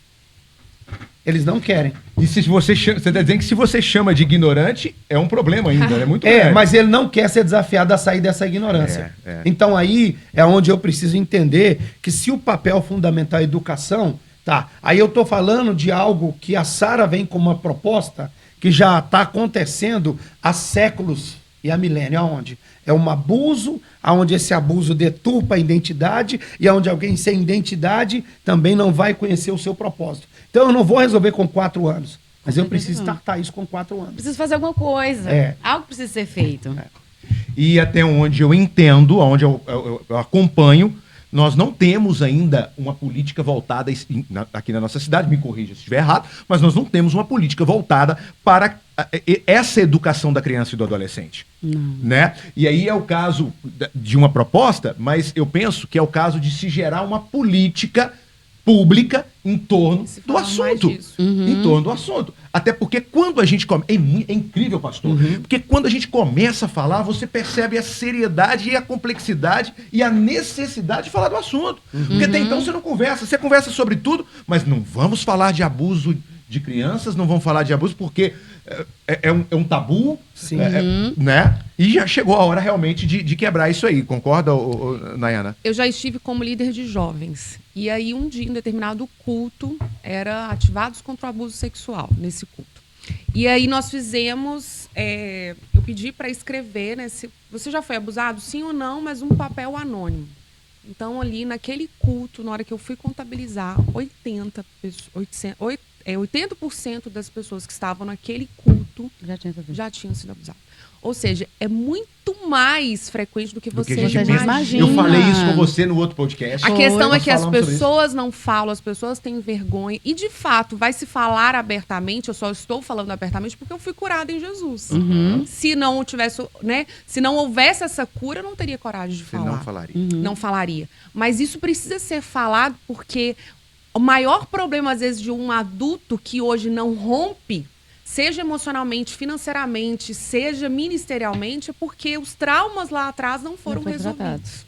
Eles não querem. E se você está dizendo que se você chama de ignorante, é um problema ainda, é muito grande. Mas ele não quer ser desafiado a sair dessa ignorância. Então aí é onde eu preciso entender que se o papel fundamental é a educação, tá? Aí eu estou falando de algo que a Sara vem com uma proposta que já está acontecendo há séculos e há milênio. Aonde? É um abuso, onde esse abuso deturpa a identidade e onde alguém sem identidade também não vai conhecer o seu propósito. Então eu não vou resolver com 4 anos, mas eu preciso tratar isso com 4 anos. Preciso fazer alguma coisa. Algo precisa ser feito. E até onde eu entendo, onde eu acompanho, nós não temos ainda uma política voltada aqui na nossa cidade, me corrija se estiver errado, mas nós não temos uma política voltada para essa educação da criança e do adolescente. Não. Né? E aí é o caso de uma proposta, mas eu penso que é o caso de se gerar uma política pública em torno Se do falar mais assunto. disso. Em torno do assunto. Até porque quando a gente é incrível, pastor, porque quando a gente começa a falar, você percebe a seriedade e a complexidade e a necessidade de falar do assunto. Porque até então você não conversa, você conversa sobre tudo, mas não vamos falar de abuso de crianças, não vamos falar de abuso porque é um tabu, Sim. né? E já chegou a hora realmente de quebrar isso aí. Concorda, Nayana? Eu já estive como líder de jovens. E aí, um dia, em determinado culto, era ativados contra o abuso sexual, nesse culto. E aí, nós fizemos... eu pedi para escrever, né? Se você já foi abusado? Sim ou não, mas um papel anônimo. Então, ali, naquele culto, na hora que eu fui contabilizar, 80% das pessoas que estavam naquele culto já tinham sido abusadas. Ou seja, é muito mais frequente do que você imagina. Eu falei isso com você no outro podcast. A questão é Nós que as falamos sobre isso. pessoas não falam, as pessoas têm vergonha. E, de fato, vai se falar abertamente. Eu só estou falando abertamente porque eu fui curada em Jesus. Se não tivesse, né? Se não houvesse essa cura, eu não teria coragem de Você falar. não falaria. Não falaria. Mas isso precisa ser falado porque o maior problema, às vezes, de um adulto que hoje não rompe, seja emocionalmente, financeiramente, seja ministerialmente, é porque os traumas lá atrás não foram resolvidos.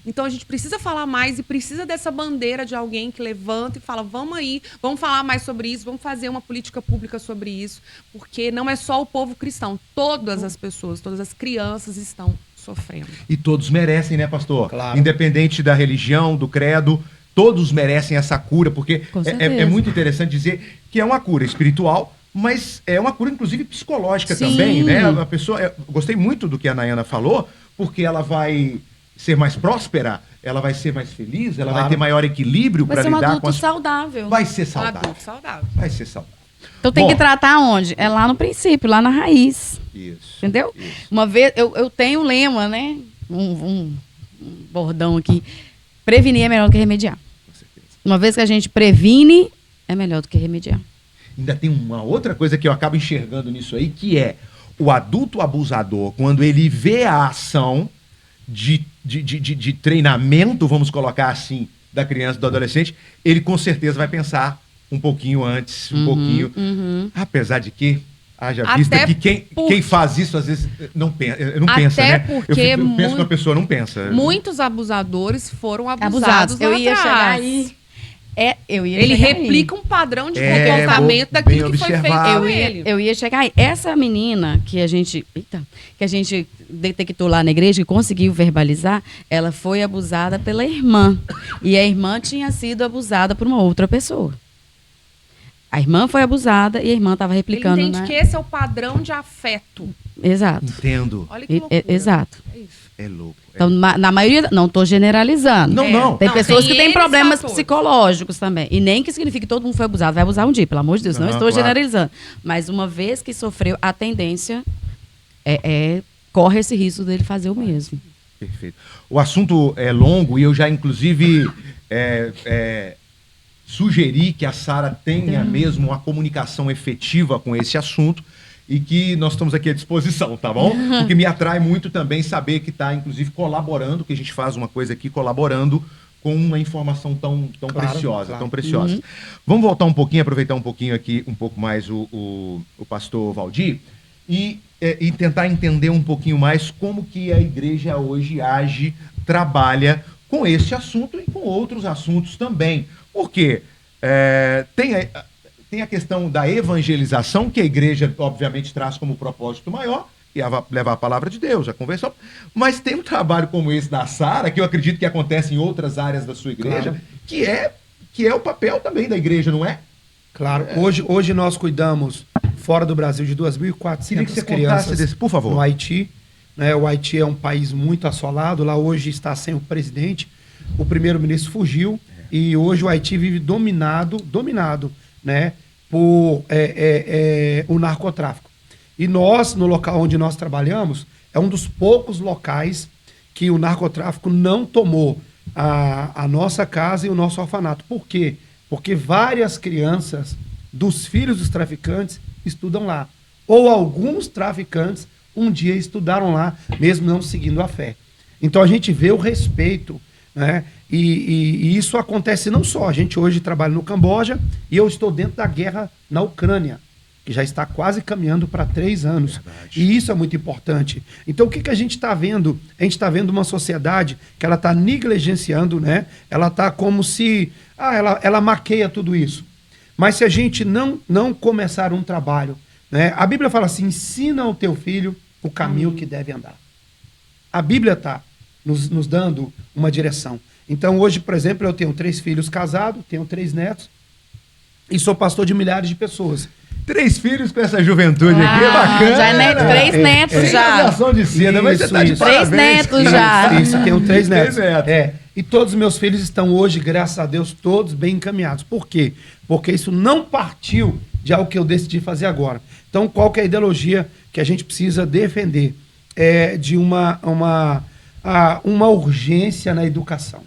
Então a gente precisa falar mais e precisa dessa bandeira de alguém que levanta e fala, vamos aí, vamos falar mais sobre isso, vamos fazer uma política pública sobre isso, porque não é só o povo cristão, todas as pessoas, todas as crianças estão sofrendo. E todos merecem, né, pastor? Claro. Independente da religião, do credo, todos merecem essa cura, porque Com é certeza. muito interessante dizer que é uma cura espiritual, mas é uma cura, inclusive, psicológica Sim. também, né? A pessoa, eu gostei muito do que a Nayana falou, porque ela vai ser mais próspera, ela vai ser mais feliz, ela vai Claro. ter maior equilíbrio Vai para ser um lidar adulto com as... saudável. Vai ser Um saudável. adulto saudável. Vai ser saudável. Então tem Bom. que tratar onde? É lá no princípio, lá na raiz. Isso. Entendeu? Isso. Uma vez, eu tenho um lema, né? Um bordão aqui. Prevenir é melhor do que remediar. Com certeza. Uma vez que a gente previne, é melhor do que remediar. Ainda tem uma outra coisa que eu acabo enxergando nisso aí, que é o adulto abusador, quando ele vê a ação de treinamento, vamos colocar assim, da criança e do adolescente, ele com certeza vai pensar um pouquinho antes, um pouquinho. Apesar de que, haja Até vista que quem por- faz isso, às vezes, não pensa, Até pensa, né? porque eu penso que uma pessoa não pensa. Muitos abusadores foram abusados Eu lá ia chegar atrás. aí. Eu ia Ele chegar aí. replica um padrão de É, comportamento bem daquilo que foi feito observado. com Eu ele. ia chegar aí. Essa menina que a gente detectou lá na igreja e conseguiu verbalizar, ela foi abusada pela irmã. E a irmã tinha sido abusada por uma outra pessoa. A irmã foi abusada e a irmã estava Ele replicando. entende que esse é o padrão de afeto. Exato. Entendo. Olha que loucura. Exato. É isso. É louco. Então, na maioria, não estou generalizando. Não, não. Tem Não, pessoas tem que têm N problemas fatores. psicológicos também. E nem que signifique que todo mundo foi abusado. Vai abusar um dia, pelo amor de Deus. Não Não, estou claro. generalizando. Mas uma vez que sofreu, a tendência corre esse risco dele fazer o mesmo. Perfeito. O assunto é longo e eu já, inclusive, sugeri que a Sara tenha mesmo uma comunicação efetiva com esse assunto e que nós estamos aqui à disposição, tá bom? Porque me atrai muito também saber que está, inclusive, colaborando, que a gente faz uma coisa aqui colaborando com uma informação tão Claro, preciosa, claro. tão preciosa. Vamos voltar um pouquinho, aproveitar um pouquinho aqui, um pouco mais o pastor Valdir e tentar entender um pouquinho mais como que a igreja hoje age, trabalha com esse assunto e com outros assuntos também. Por quê? Tem a questão da evangelização, que a igreja, obviamente, traz como propósito maior, que é levar a palavra de Deus, a conversão. Mas tem um trabalho como esse da Sara, que eu acredito que acontece em outras áreas da sua igreja, Claro. que é o papel também da igreja, não é? Claro. Hoje nós cuidamos, fora do Brasil, de Queria que 2.400 você contasse crianças desse, por favor. no Haiti. Né? O Haiti é um país muito assolado. Lá hoje está sem o presidente. O primeiro-ministro fugiu. E hoje o Haiti vive dominado, né, por o narcotráfico. E nós, no local onde nós trabalhamos, é um dos poucos locais que o narcotráfico não tomou a nossa casa e o nosso orfanato. Por quê? Porque várias crianças dos filhos dos traficantes estudam lá. ou alguns traficantes um dia estudaram lá, mesmo não seguindo a fé. Então a gente vê o respeito, né? E isso acontece não só. A gente hoje trabalha no Camboja e eu estou dentro da guerra na Ucrânia, que já está quase caminhando para 3 anos. Verdade. E isso é muito importante. Então o que a gente está vendo? A gente está vendo uma sociedade que ela está negligenciando, né? Ela está como se... ela maqueia tudo isso. Mas se a gente não começar um trabalho, né? A Bíblia fala assim, ensina ao teu filho o caminho que deve andar. A Bíblia está nos dando uma direção. Então hoje, por exemplo, eu tenho 3 filhos casados, tenho 3 netos e sou pastor de milhares de pessoas. 3 filhos com essa juventude aqui, é bacana. Já é 3 netos já. Realização de cena, mas você tá de Isso. 3 parabéns. netos já. Isso, tenho 3 netos. 3 netos. E todos os meus filhos estão hoje, graças a Deus, todos bem encaminhados. Por quê? Porque isso não partiu de algo que eu decidi fazer agora. Então, qual que é a ideologia que a gente precisa defender? É de uma urgência na educação.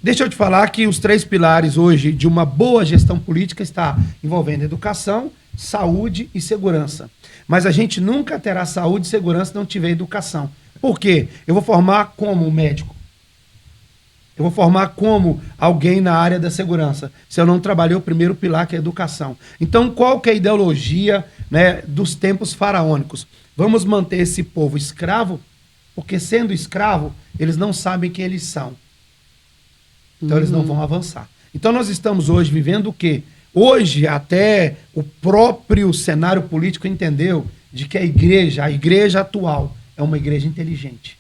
Deixa eu te falar que os 3 pilares hoje de uma boa gestão política está envolvendo educação, saúde e segurança. Mas a gente nunca terá saúde e segurança se não tiver educação. Por quê? Eu vou formar como médico. Eu vou formar como alguém na área da segurança, se eu não trabalhei o primeiro pilar, que é a educação. Então, qual que é a ideologia, né, dos tempos faraônicos? Vamos manter esse povo escravo, porque sendo escravo, eles não sabem quem eles são. Então, eles não vão avançar. Então, nós estamos hoje vivendo o quê? Hoje, até o próprio cenário político entendeu de que a igreja atual, é uma igreja inteligente.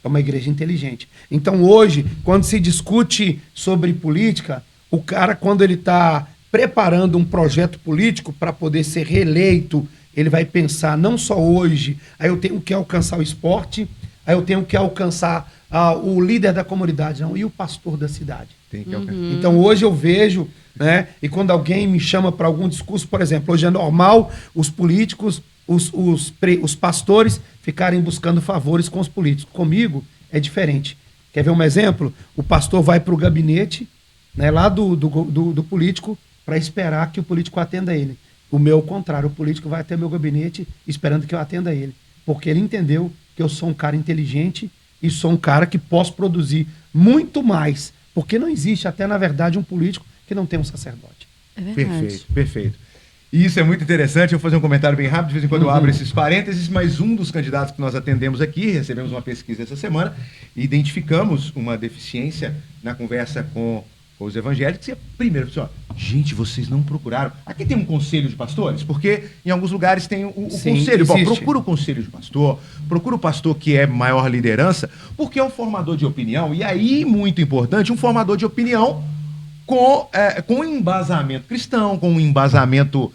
É uma igreja inteligente. Então, hoje, quando se discute sobre política, o cara, quando ele está preparando um projeto político para poder ser reeleito, ele vai pensar não só hoje, aí eu tenho que alcançar o esporte, aí eu tenho que alcançar o líder da comunidade, não, e o pastor da cidade. Tem que alcançar. Então, hoje eu vejo, né, e quando alguém me chama para algum discurso, por exemplo, hoje é normal os políticos, os pastores ficarem buscando favores com os políticos. Comigo é diferente. Quer ver um exemplo? O pastor vai para o gabinete, né, lá do político para esperar que o político atenda ele. O meu, ao contrário, o político vai até meu gabinete esperando que eu atenda ele. Porque ele entendeu que eu sou um cara inteligente e sou um cara que posso produzir muito mais. Porque não existe, até na verdade, um político que não tem um sacerdote. É verdade. Perfeito, perfeito. E isso é muito interessante. Eu vou fazer um comentário bem rápido, de vez em quando eu abro esses parênteses, mas um dos candidatos que nós atendemos aqui, recebemos uma pesquisa essa semana, e identificamos uma deficiência na conversa com os evangélicos. E primeiro, pessoal, gente, vocês não procuraram. Aqui tem um conselho de pastores, porque em alguns lugares tem o Sim, conselho. Bom, existe. procura o conselho de pastor, procura o pastor que é maior liderança, porque é um formador de opinião. E aí, muito importante, um formador de opinião com embasamento cristão, com um embasamento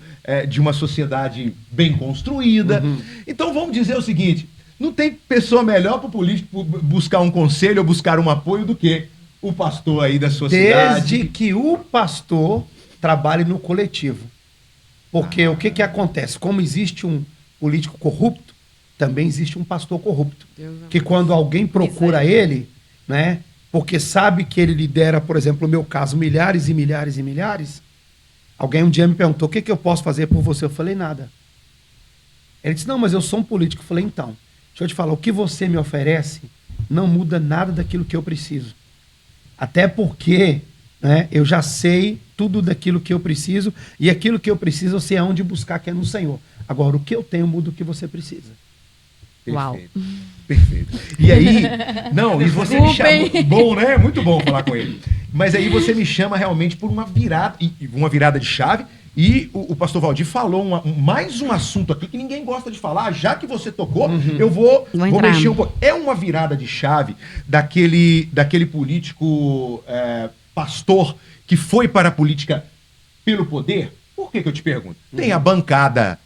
de uma sociedade bem construída. Então vamos dizer o seguinte: não tem pessoa melhor para o político buscar um conselho ou buscar um apoio do que o pastor aí da sua cidade. Desde que o pastor trabalhe no coletivo. Porque o que acontece? Como existe um político corrupto, também existe um pastor corrupto. Que quando alguém procura ele, né, porque sabe que ele lidera, por exemplo, no meu caso, milhares e milhares e milhares, alguém um dia me perguntou: o que eu posso fazer por você? Eu falei: nada. Ele disse: não, mas eu sou um político. Eu falei: então, deixa eu te falar, o que você me oferece não muda nada daquilo que eu preciso. Até porque, né, eu já sei tudo daquilo que eu preciso, e aquilo que eu preciso eu sei aonde buscar, que é no Senhor. Agora, o que eu tenho muda o que você precisa. Uau. Perfeito. E aí, não, e você me chama. Bom, né? Muito bom falar com ele. Mas aí você me chama realmente por uma virada de chave. E o pastor Valdir falou mais um assunto aqui que ninguém gosta de falar. Já que você tocou, eu vou mexer um pouco. É uma virada de chave daquele político pastor que foi para a política pelo poder? Por que eu te pergunto? Tem a bancada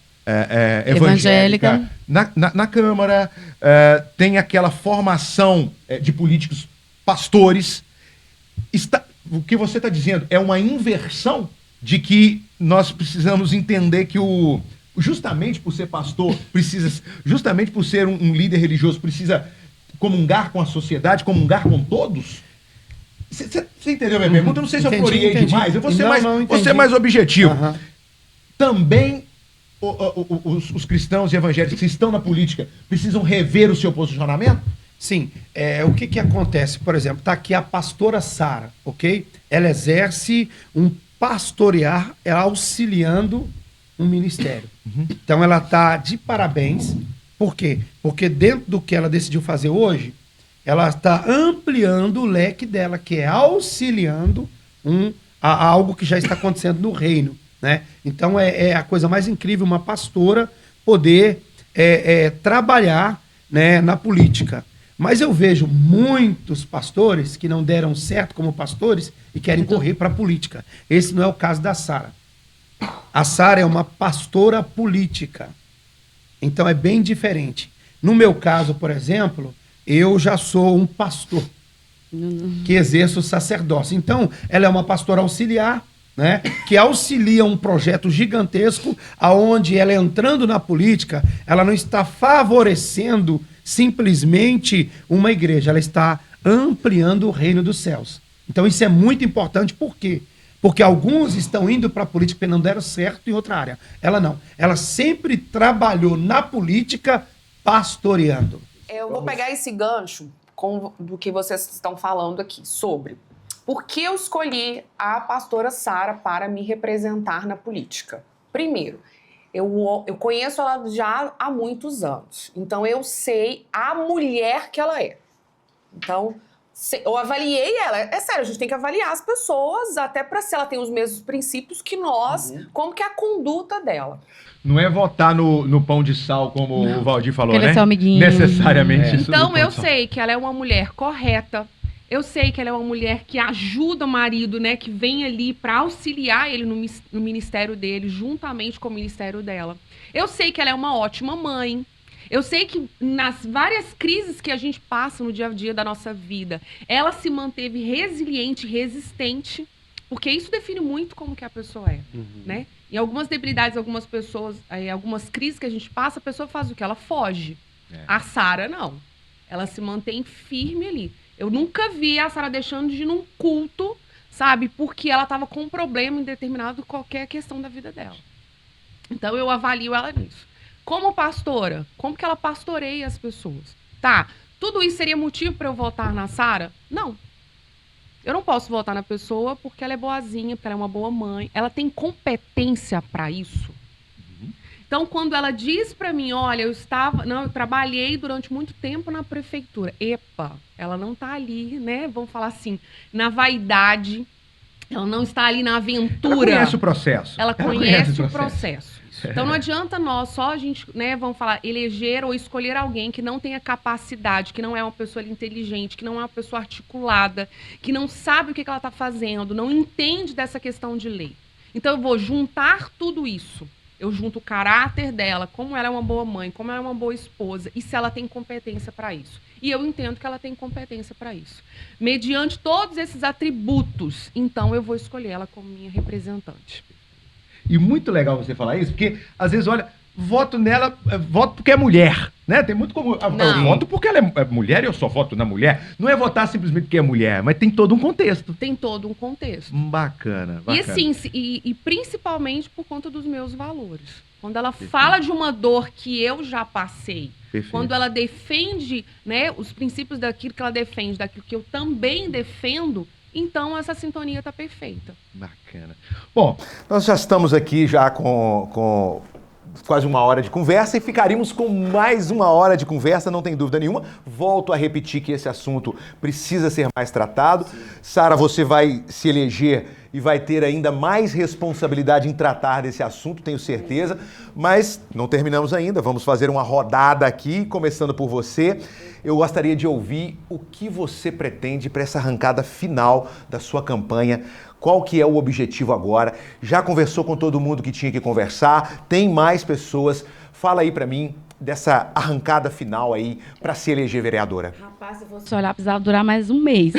evangélica na Câmara, tem aquela formação de políticos pastores. O que você está dizendo é uma inversão de que nós precisamos entender que justamente por ser pastor, justamente por ser um líder religioso, precisa comungar com a sociedade, comungar com todos? Você entendeu a minha pergunta? Eu não sei se eu floreei demais, eu vou ser mais objetivo. Também os cristãos e evangélicos que estão na política precisam rever o seu posicionamento? Sim. O que acontece? Por exemplo, está aqui a pastora Sara, ok? Ela exerce um pastorear, ela auxiliando um ministério. Então ela está de parabéns. Por quê? Porque dentro do que ela decidiu fazer hoje, ela está ampliando o leque dela, que é auxiliando a algo que já está acontecendo no reino, né? Então é a coisa mais incrível uma pastora poder trabalhar, né, na política. Mas eu vejo muitos pastores que não deram certo como pastores e querem correr para a política. Esse não é o caso da Sara. A Sara é uma pastora política. Então é bem diferente. No meu caso, por exemplo, eu já sou um pastor que exerço o sacerdócio. Então, ela é uma pastora auxiliar, né, que auxilia um projeto gigantesco, aonde ela entrando na política, ela não está favorecendo simplesmente uma igreja, ela está ampliando o reino dos céus. Então isso é muito importante, por quê? Porque alguns estão indo para a política e não deram certo em outra área. Ela não. Ela sempre trabalhou na política pastoreando. Eu vou pegar esse gancho do que vocês estão falando aqui sobre por que eu escolhi a pastora Sara para me representar na política. Primeiro, eu conheço ela já há muitos anos. Então, eu sei a mulher que ela é. Então, eu avaliei ela. É sério, a gente tem que avaliar as pessoas, até para se ela tem os mesmos princípios que nós, como que é a conduta dela. Não é votar no pão de sal, como o Valdir falou, Ele né? é seu amiguinho. Necessariamente isso. Então, eu sei que ela é uma mulher correta. Eu sei que ela é uma mulher que ajuda o marido, né? Que vem ali para auxiliar ele no ministério dele, juntamente com o ministério dela. Eu sei que ela é uma ótima mãe. Eu sei que nas várias crises que a gente passa no dia a dia da nossa vida, ela se manteve resiliente, resistente, porque isso define muito como que a pessoa é, né? Em algumas debilidades, algumas pessoas, algumas crises que a gente passa, a pessoa faz o quê? Ela foge. A Sara, não. Ela se mantém firme ali. Eu nunca vi a Sara deixando de ir num culto, sabe? Porque ela estava com um problema em determinado qualquer questão da vida dela. Então, eu avalio ela nisso. Como pastora, como que ela pastoreia as pessoas? Tá, tudo isso seria motivo para eu votar na Sara? Não. Eu não posso votar na pessoa porque ela é boazinha, porque ela é uma boa mãe. Ela tem competência para isso. Então, quando ela diz para mim, olha, eu trabalhei durante muito tempo na prefeitura. Epa, ela não está ali, né? Vamos falar assim, na vaidade. Ela não está ali na aventura. Ela conhece o processo. Ela conhece o processo. Então, não adianta a gente, né, vamos falar, eleger ou escolher alguém que não tenha capacidade, que não é uma pessoa inteligente, que não é uma pessoa articulada, que não sabe o que ela está fazendo, não entende dessa questão de lei. Então, eu vou juntar tudo isso. Eu junto o caráter dela, como ela é uma boa mãe, como ela é uma boa esposa, e se ela tem competência para isso. E eu entendo que ela tem competência para isso. Mediante todos esses atributos, então eu vou escolher ela como minha representante. E muito legal você falar isso, porque às vezes, olha, voto nela, voto porque é mulher, né? Tem muito como... Eu voto porque ela é mulher e eu só voto na mulher. Não é votar simplesmente porque é mulher, mas tem todo um contexto. Tem todo um contexto. Bacana. E assim, e principalmente por conta dos meus valores. Quando ela fala de uma dor que eu já passei, quando ela defende, né, os princípios daquilo que ela defende, daquilo que eu também defendo, então essa sintonia está perfeita. Bacana. Bom, nós já estamos aqui já com quase uma hora de conversa e ficaríamos com mais uma hora de conversa, não tem dúvida nenhuma. Volto a repetir que esse assunto precisa ser mais tratado. Sara, você vai se eleger e vai ter ainda mais responsabilidade em tratar desse assunto, tenho certeza. Mas não terminamos ainda, vamos fazer uma rodada aqui, começando por você. Eu gostaria de ouvir o que você pretende para essa arrancada final da sua campanha. Qual que é o objetivo agora? Já conversou com todo mundo que tinha que conversar? Tem mais pessoas? Fala aí para mim dessa arrancada final aí para se eleger vereadora. Rapaz, se fosse olhar, precisava durar mais um mês.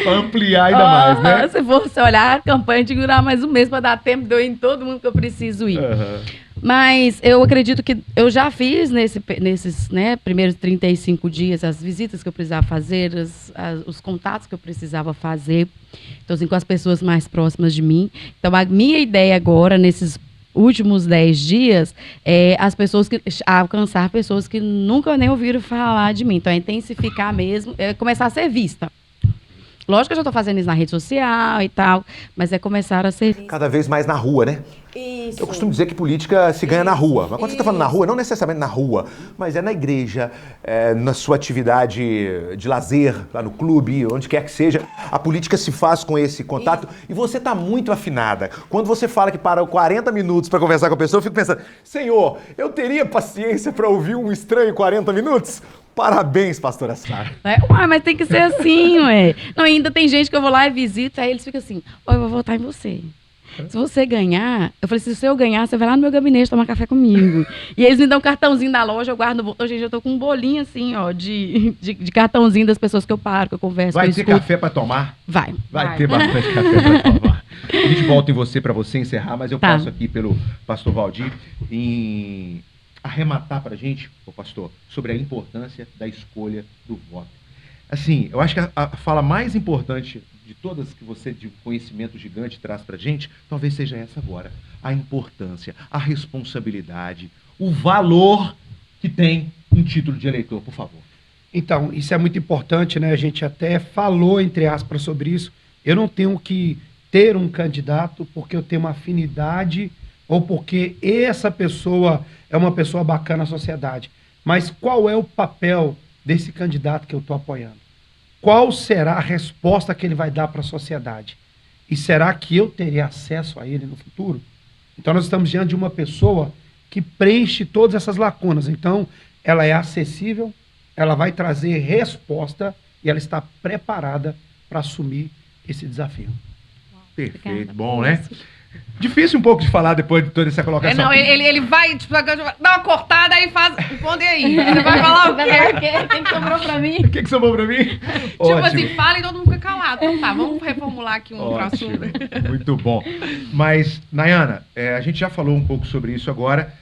Pra ampliar ainda mais, né? Se fosse olhar, a campanha tinha que durar mais um mês para dar tempo de eu ir em todo mundo que eu preciso ir. Mas eu acredito que eu já fiz nesses, né, primeiros 35 dias as visitas que eu precisava fazer, os contatos que eu precisava fazer, então, assim, com as pessoas mais próximas de mim. Então, a minha ideia agora, nesses últimos 10 dias, é alcançar pessoas que nunca nem ouviram falar de mim. Então, é intensificar mesmo, é começar a ser vista. Lógico que eu já estou fazendo isso na rede social e tal, mas é começar a ser vista. Cada vez mais na rua, né? Isso. Eu costumo dizer que política se ganha na rua. Mas quando você está falando na rua, não necessariamente na rua, mas é na igreja, na sua atividade de lazer, lá no clube, onde quer que seja. A política se faz com esse contato e você está muito afinada. Quando você fala que para 40 minutos para conversar com a pessoa, eu fico pensando, Senhor, eu teria paciência para ouvir um estranho 40 minutos? Parabéns, pastora Sara. Ué, mas tem que ser assim, ué. Não, ainda tem gente que eu vou lá e visito, aí eles ficam assim, eu vou votar em você. Se você ganhar, eu falei, se eu ganhar, você vai lá no meu gabinete tomar café comigo. E eles me dão um cartãozinho da loja, eu guardo. Hoje eu tô com um bolinho assim, ó, de cartãozinho das pessoas que eu paro, que eu converso. Vai ter café para tomar? Vai. Vai ter bastante café para tomar. A gente volta em você para você encerrar, mas eu passo aqui pelo pastor Valdir em arrematar para a gente, ô pastor, sobre a importância da escolha do voto. Assim, eu acho que a fala mais importante de todas que você, de conhecimento gigante, traz para a gente, talvez seja essa agora. A importância, a responsabilidade, o valor que tem um título de eleitor, por favor. Então, isso é muito importante, né? A gente até falou, entre aspas, sobre isso. Eu não tenho que ter um candidato porque eu tenho uma afinidade ou porque essa pessoa é uma pessoa bacana na sociedade. Mas qual é o papel desse candidato que eu estou apoiando? Qual será a resposta que ele vai dar para a sociedade? E será que eu teria acesso a ele no futuro? Então, nós estamos diante de uma pessoa que preenche todas essas lacunas. Então, ela é acessível, ela vai trazer resposta e ela está preparada para assumir esse desafio. Perfeito, Obrigada. bom, né? Difícil um pouco de falar depois de toda essa colocação. Não, ele vai, tipo, dá uma cortada aí faz. Responde aí. Você vai falar o quê? Quem sobrou pra mim? O que sobrou pra mim? Tipo assim, fala e todo mundo fica calado. Então tá, vamos reformular aqui um assunto. Muito bom. Mas, Nayana, a gente já falou um pouco sobre isso agora,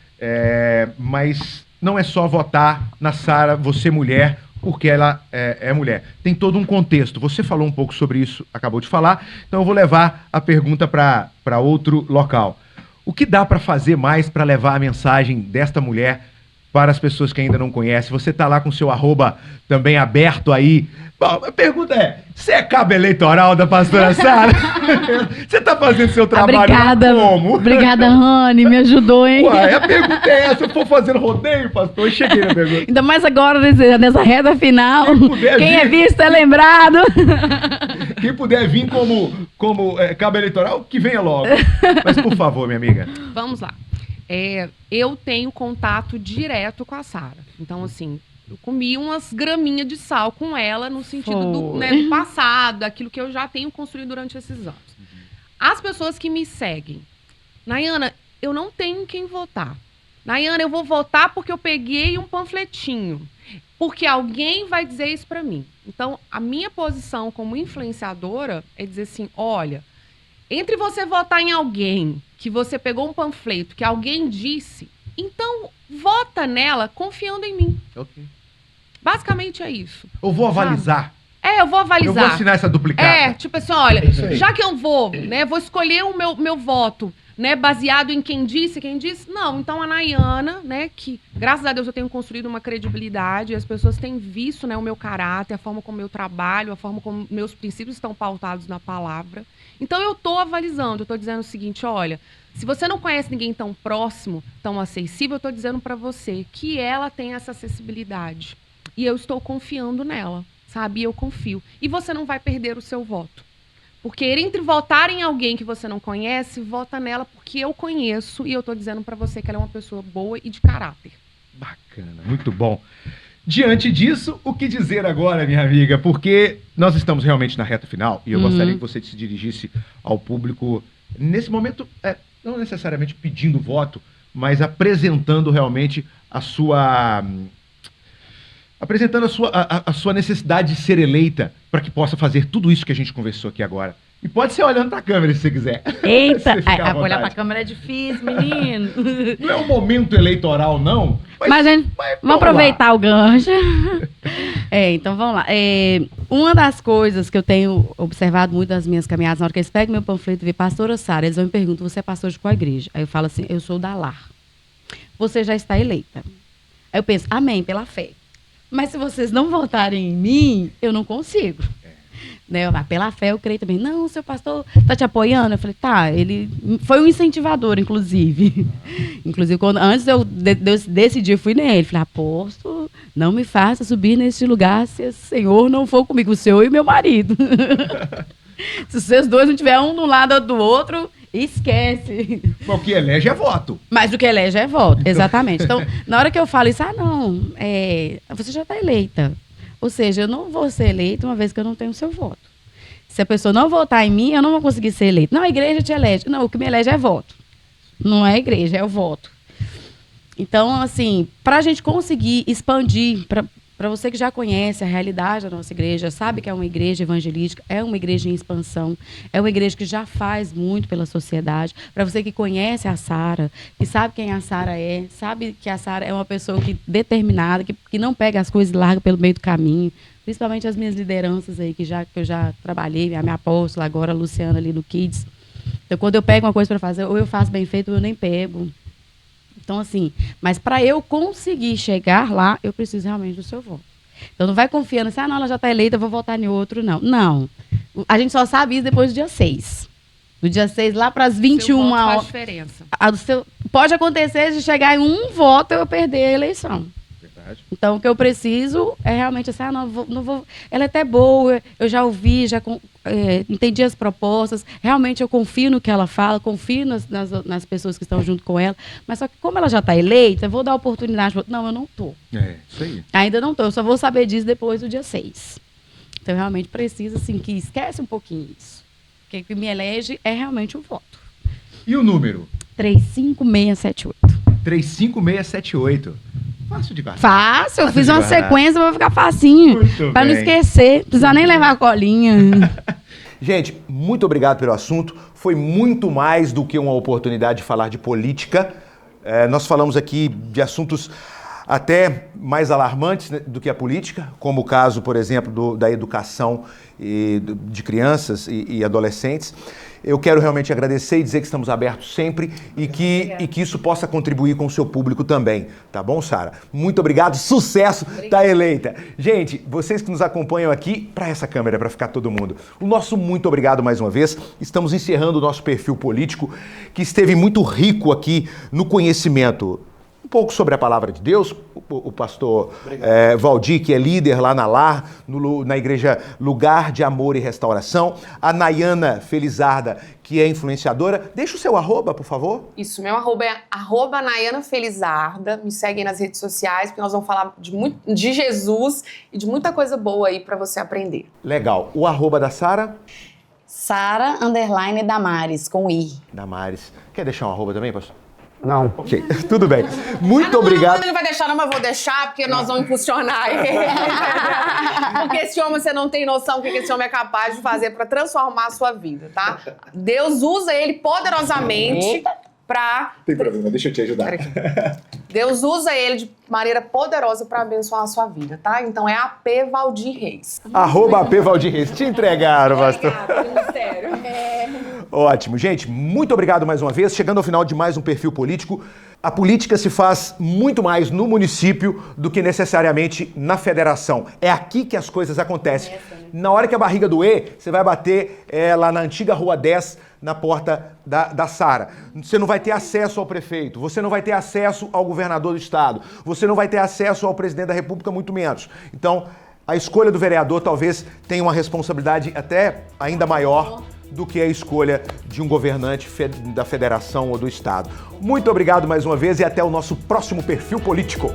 mas não é só votar na Sara, você mulher, porque ela é mulher. Tem todo um contexto. Você falou um pouco sobre isso, acabou de falar, então eu vou levar a pergunta para outro local. O que dá para fazer mais para levar a mensagem desta mulher para as pessoas que ainda não conhecem? Você está lá com o seu @ também aberto aí. Bom, a pergunta é, você é cabo eleitoral da pastora Sara? Você está fazendo seu trabalho Obrigada, como? Obrigada, Rani, me ajudou, hein? Ué, a pergunta é essa, eu for fazendo rodeio, pastor, eu cheguei na pergunta. Ainda mais agora, nessa reta final. Quem é vir. visto é lembrado. Quem puder vir como cabo eleitoral, que venha logo. Mas, por favor, minha amiga. Vamos lá. Eu tenho contato direto com a Sara. Então, assim, eu comi umas graminhas de sal com ela no sentido do passado, daquilo que eu já tenho construído durante esses anos. As pessoas que me seguem, Nayana, eu não tenho quem votar. Nayana, eu vou votar porque eu peguei um panfletinho. Porque alguém vai dizer isso pra mim. Então, a minha posição como influenciadora é dizer assim, olha, entre você votar em alguém que você pegou um panfleto que alguém disse, então vota nela confiando em mim. Ok. Basicamente é isso. Eu vou avalizar. Eu vou avalizar. Eu vou assinar essa duplicata. Tipo assim, olha, isso aí. já que eu vou escolher o meu voto, né, baseado em quem disse, não, então a Nayana, né, que graças a Deus eu tenho construído uma credibilidade, as pessoas têm visto, né, o meu caráter, a forma como eu trabalho, a forma como meus princípios estão pautados na palavra. Então eu tô avalizando, eu tô dizendo o seguinte, olha, se você não conhece ninguém tão próximo, tão acessível, eu tô dizendo para você que ela tem essa acessibilidade. E eu estou confiando nela, sabe? E eu confio. E você não vai perder o seu voto. Porque entre votar em alguém que você não conhece, vota nela porque eu conheço e eu tô dizendo para você que ela é uma pessoa boa e de caráter. Bacana, muito bom. Diante disso, o que dizer agora, minha amiga? Porque nós estamos realmente na reta final e eu gostaria que você se dirigisse ao público nesse momento, não necessariamente pedindo voto, mas apresentando realmente a sua necessidade de ser eleita para que possa fazer tudo isso que a gente conversou aqui agora. E pode ser olhando pra câmera se você quiser. Eita, Você fica à olhar vontade. pra câmera é difícil, menino. Não é um momento eleitoral, não. Mas, gente, vamos aproveitar o gancho. Então vamos lá. Uma das coisas que eu tenho observado muito nas minhas caminhadas, na hora que eles pegam meu panfleto e vê pastora Sara, eles vão me perguntar, você é pastor de qual igreja? Aí eu falo assim, eu sou da LAR. Você já está eleita. Aí eu penso, amém, pela fé. Mas se vocês não votarem em mim, eu não consigo. Né? Pela fé eu creio também. Não, seu pastor está te apoiando? Eu falei, tá, ele foi um incentivador, inclusive. Inclusive, antes eu decidi, eu fui nele. Falei, apóstolo, não me faça subir neste lugar se o Senhor não for comigo, o Senhor e meu marido. Se vocês dois não tiverem um do lado ou do outro, esquece. O que elege é voto. Mas o que elege é voto, exatamente. Então, na hora que eu falo isso, você já está eleita. Ou seja, eu não vou ser eleita uma vez que eu não tenho o seu voto. Se a pessoa não votar em mim, eu não vou conseguir ser eleita. Não, a igreja te elege. Não, o que me elege é voto. Não é a igreja, é o voto. Então, assim, para a gente conseguir expandir, para você que já conhece a realidade da nossa igreja, sabe que é uma igreja evangelística, é uma igreja em expansão, é uma igreja que já faz muito pela sociedade. Para você que conhece a Sara, que sabe quem a Sara é, sabe que a Sara é uma pessoa determinada, que não pega as coisas e larga pelo meio do caminho, principalmente as minhas lideranças aí, que eu já trabalhei, a minha apóstola, agora a Luciana ali no Kids. Então, quando eu pego uma coisa para fazer, ou eu faço bem feito ou eu nem pego. Então, assim, mas para eu conseguir chegar lá, eu preciso realmente do seu voto. Então, não vai confiando assim, não, ela já está eleita, eu vou votar em outro, não. Não. A gente só sabe isso depois do dia 6. Do dia 6 lá para as 21 voto faz horas. diferença. Pode acontecer de chegar em um voto e eu perder a eleição. Verdade. Então, o que eu preciso é realmente assim, não vou. Ela é até boa, eu já ouvi, já entendi as propostas, realmente eu confio no que ela fala, confio nas pessoas que estão junto com ela, mas só que como ela já está eleita, eu vou dar oportunidade. Não, eu não estou. Isso aí. Ainda não estou, eu só vou saber disso depois do dia 6. Então, eu realmente preciso, assim, que esquece um pouquinho isso. Porque o que me elege é realmente o voto. E o número? 35678. 35678. Fácil de guardar. Fácil, eu Fácil fiz de uma guardar. sequência, vai ficar facinho. Muito Pra não bem. esquecer, não precisa nem levar a colinha. Gente, muito obrigado pelo assunto. Foi muito mais do que uma oportunidade de falar de política. Nós falamos aqui de assuntos até mais alarmantes, né, do que a política, como o caso, por exemplo, da educação de crianças e adolescentes. Eu quero realmente agradecer e dizer que estamos abertos sempre e que isso possa contribuir com o seu público também. Tá bom, Sara? Muito obrigado, sucesso, tá eleita. Gente, vocês que nos acompanham aqui, para essa câmera, para ficar todo mundo, o nosso muito obrigado mais uma vez. Estamos encerrando o nosso perfil político, que esteve muito rico aqui no conhecimento. Um pouco sobre a palavra de Deus, o pastor Valdir, que é líder lá na LAR, na igreja Lugar de Amor e Restauração, a Nayana Felizarda, que é influenciadora. Deixa o seu arroba, por favor. Isso, meu arroba é @Nayana Felizarda. Me seguem nas redes sociais, porque nós vamos falar de Jesus e de muita coisa boa aí para você aprender. Legal. O arroba da Sara? Sara_Damares, com I. Damares. Quer deixar um arroba também, pastor? Não. Ok, tudo bem. Muito Não, obrigado. ele não vai deixar, não, mas eu vou deixar, porque nós vamos impulsionar ele. Porque esse homem, você não tem noção do que esse homem é capaz de fazer para transformar a sua vida, tá? Deus usa ele poderosamente para... Tem problema, deixa eu te ajudar. Deus usa ele de maneira poderosa para abençoar a sua vida, tá? Então é AP Valdir Reis. Arroba AP Valdir Reis. Te entregaram, pastor. Ministério. Ótimo. Gente, muito obrigado mais uma vez. Chegando ao final de mais um Perfil Político. A política se faz muito mais no município do que necessariamente na federação. É aqui que as coisas acontecem. Na hora que a barriga doer, você vai bater lá na antiga Rua 10, na porta da Sara. Você não vai ter acesso ao prefeito, você não vai ter acesso ao governador do estado, você não vai ter acesso ao presidente da República, muito menos. Então, a escolha do vereador talvez tenha uma responsabilidade até ainda maior do que a escolha de um governante da federação ou do estado. Muito obrigado mais uma vez e até o nosso próximo Perfil Político.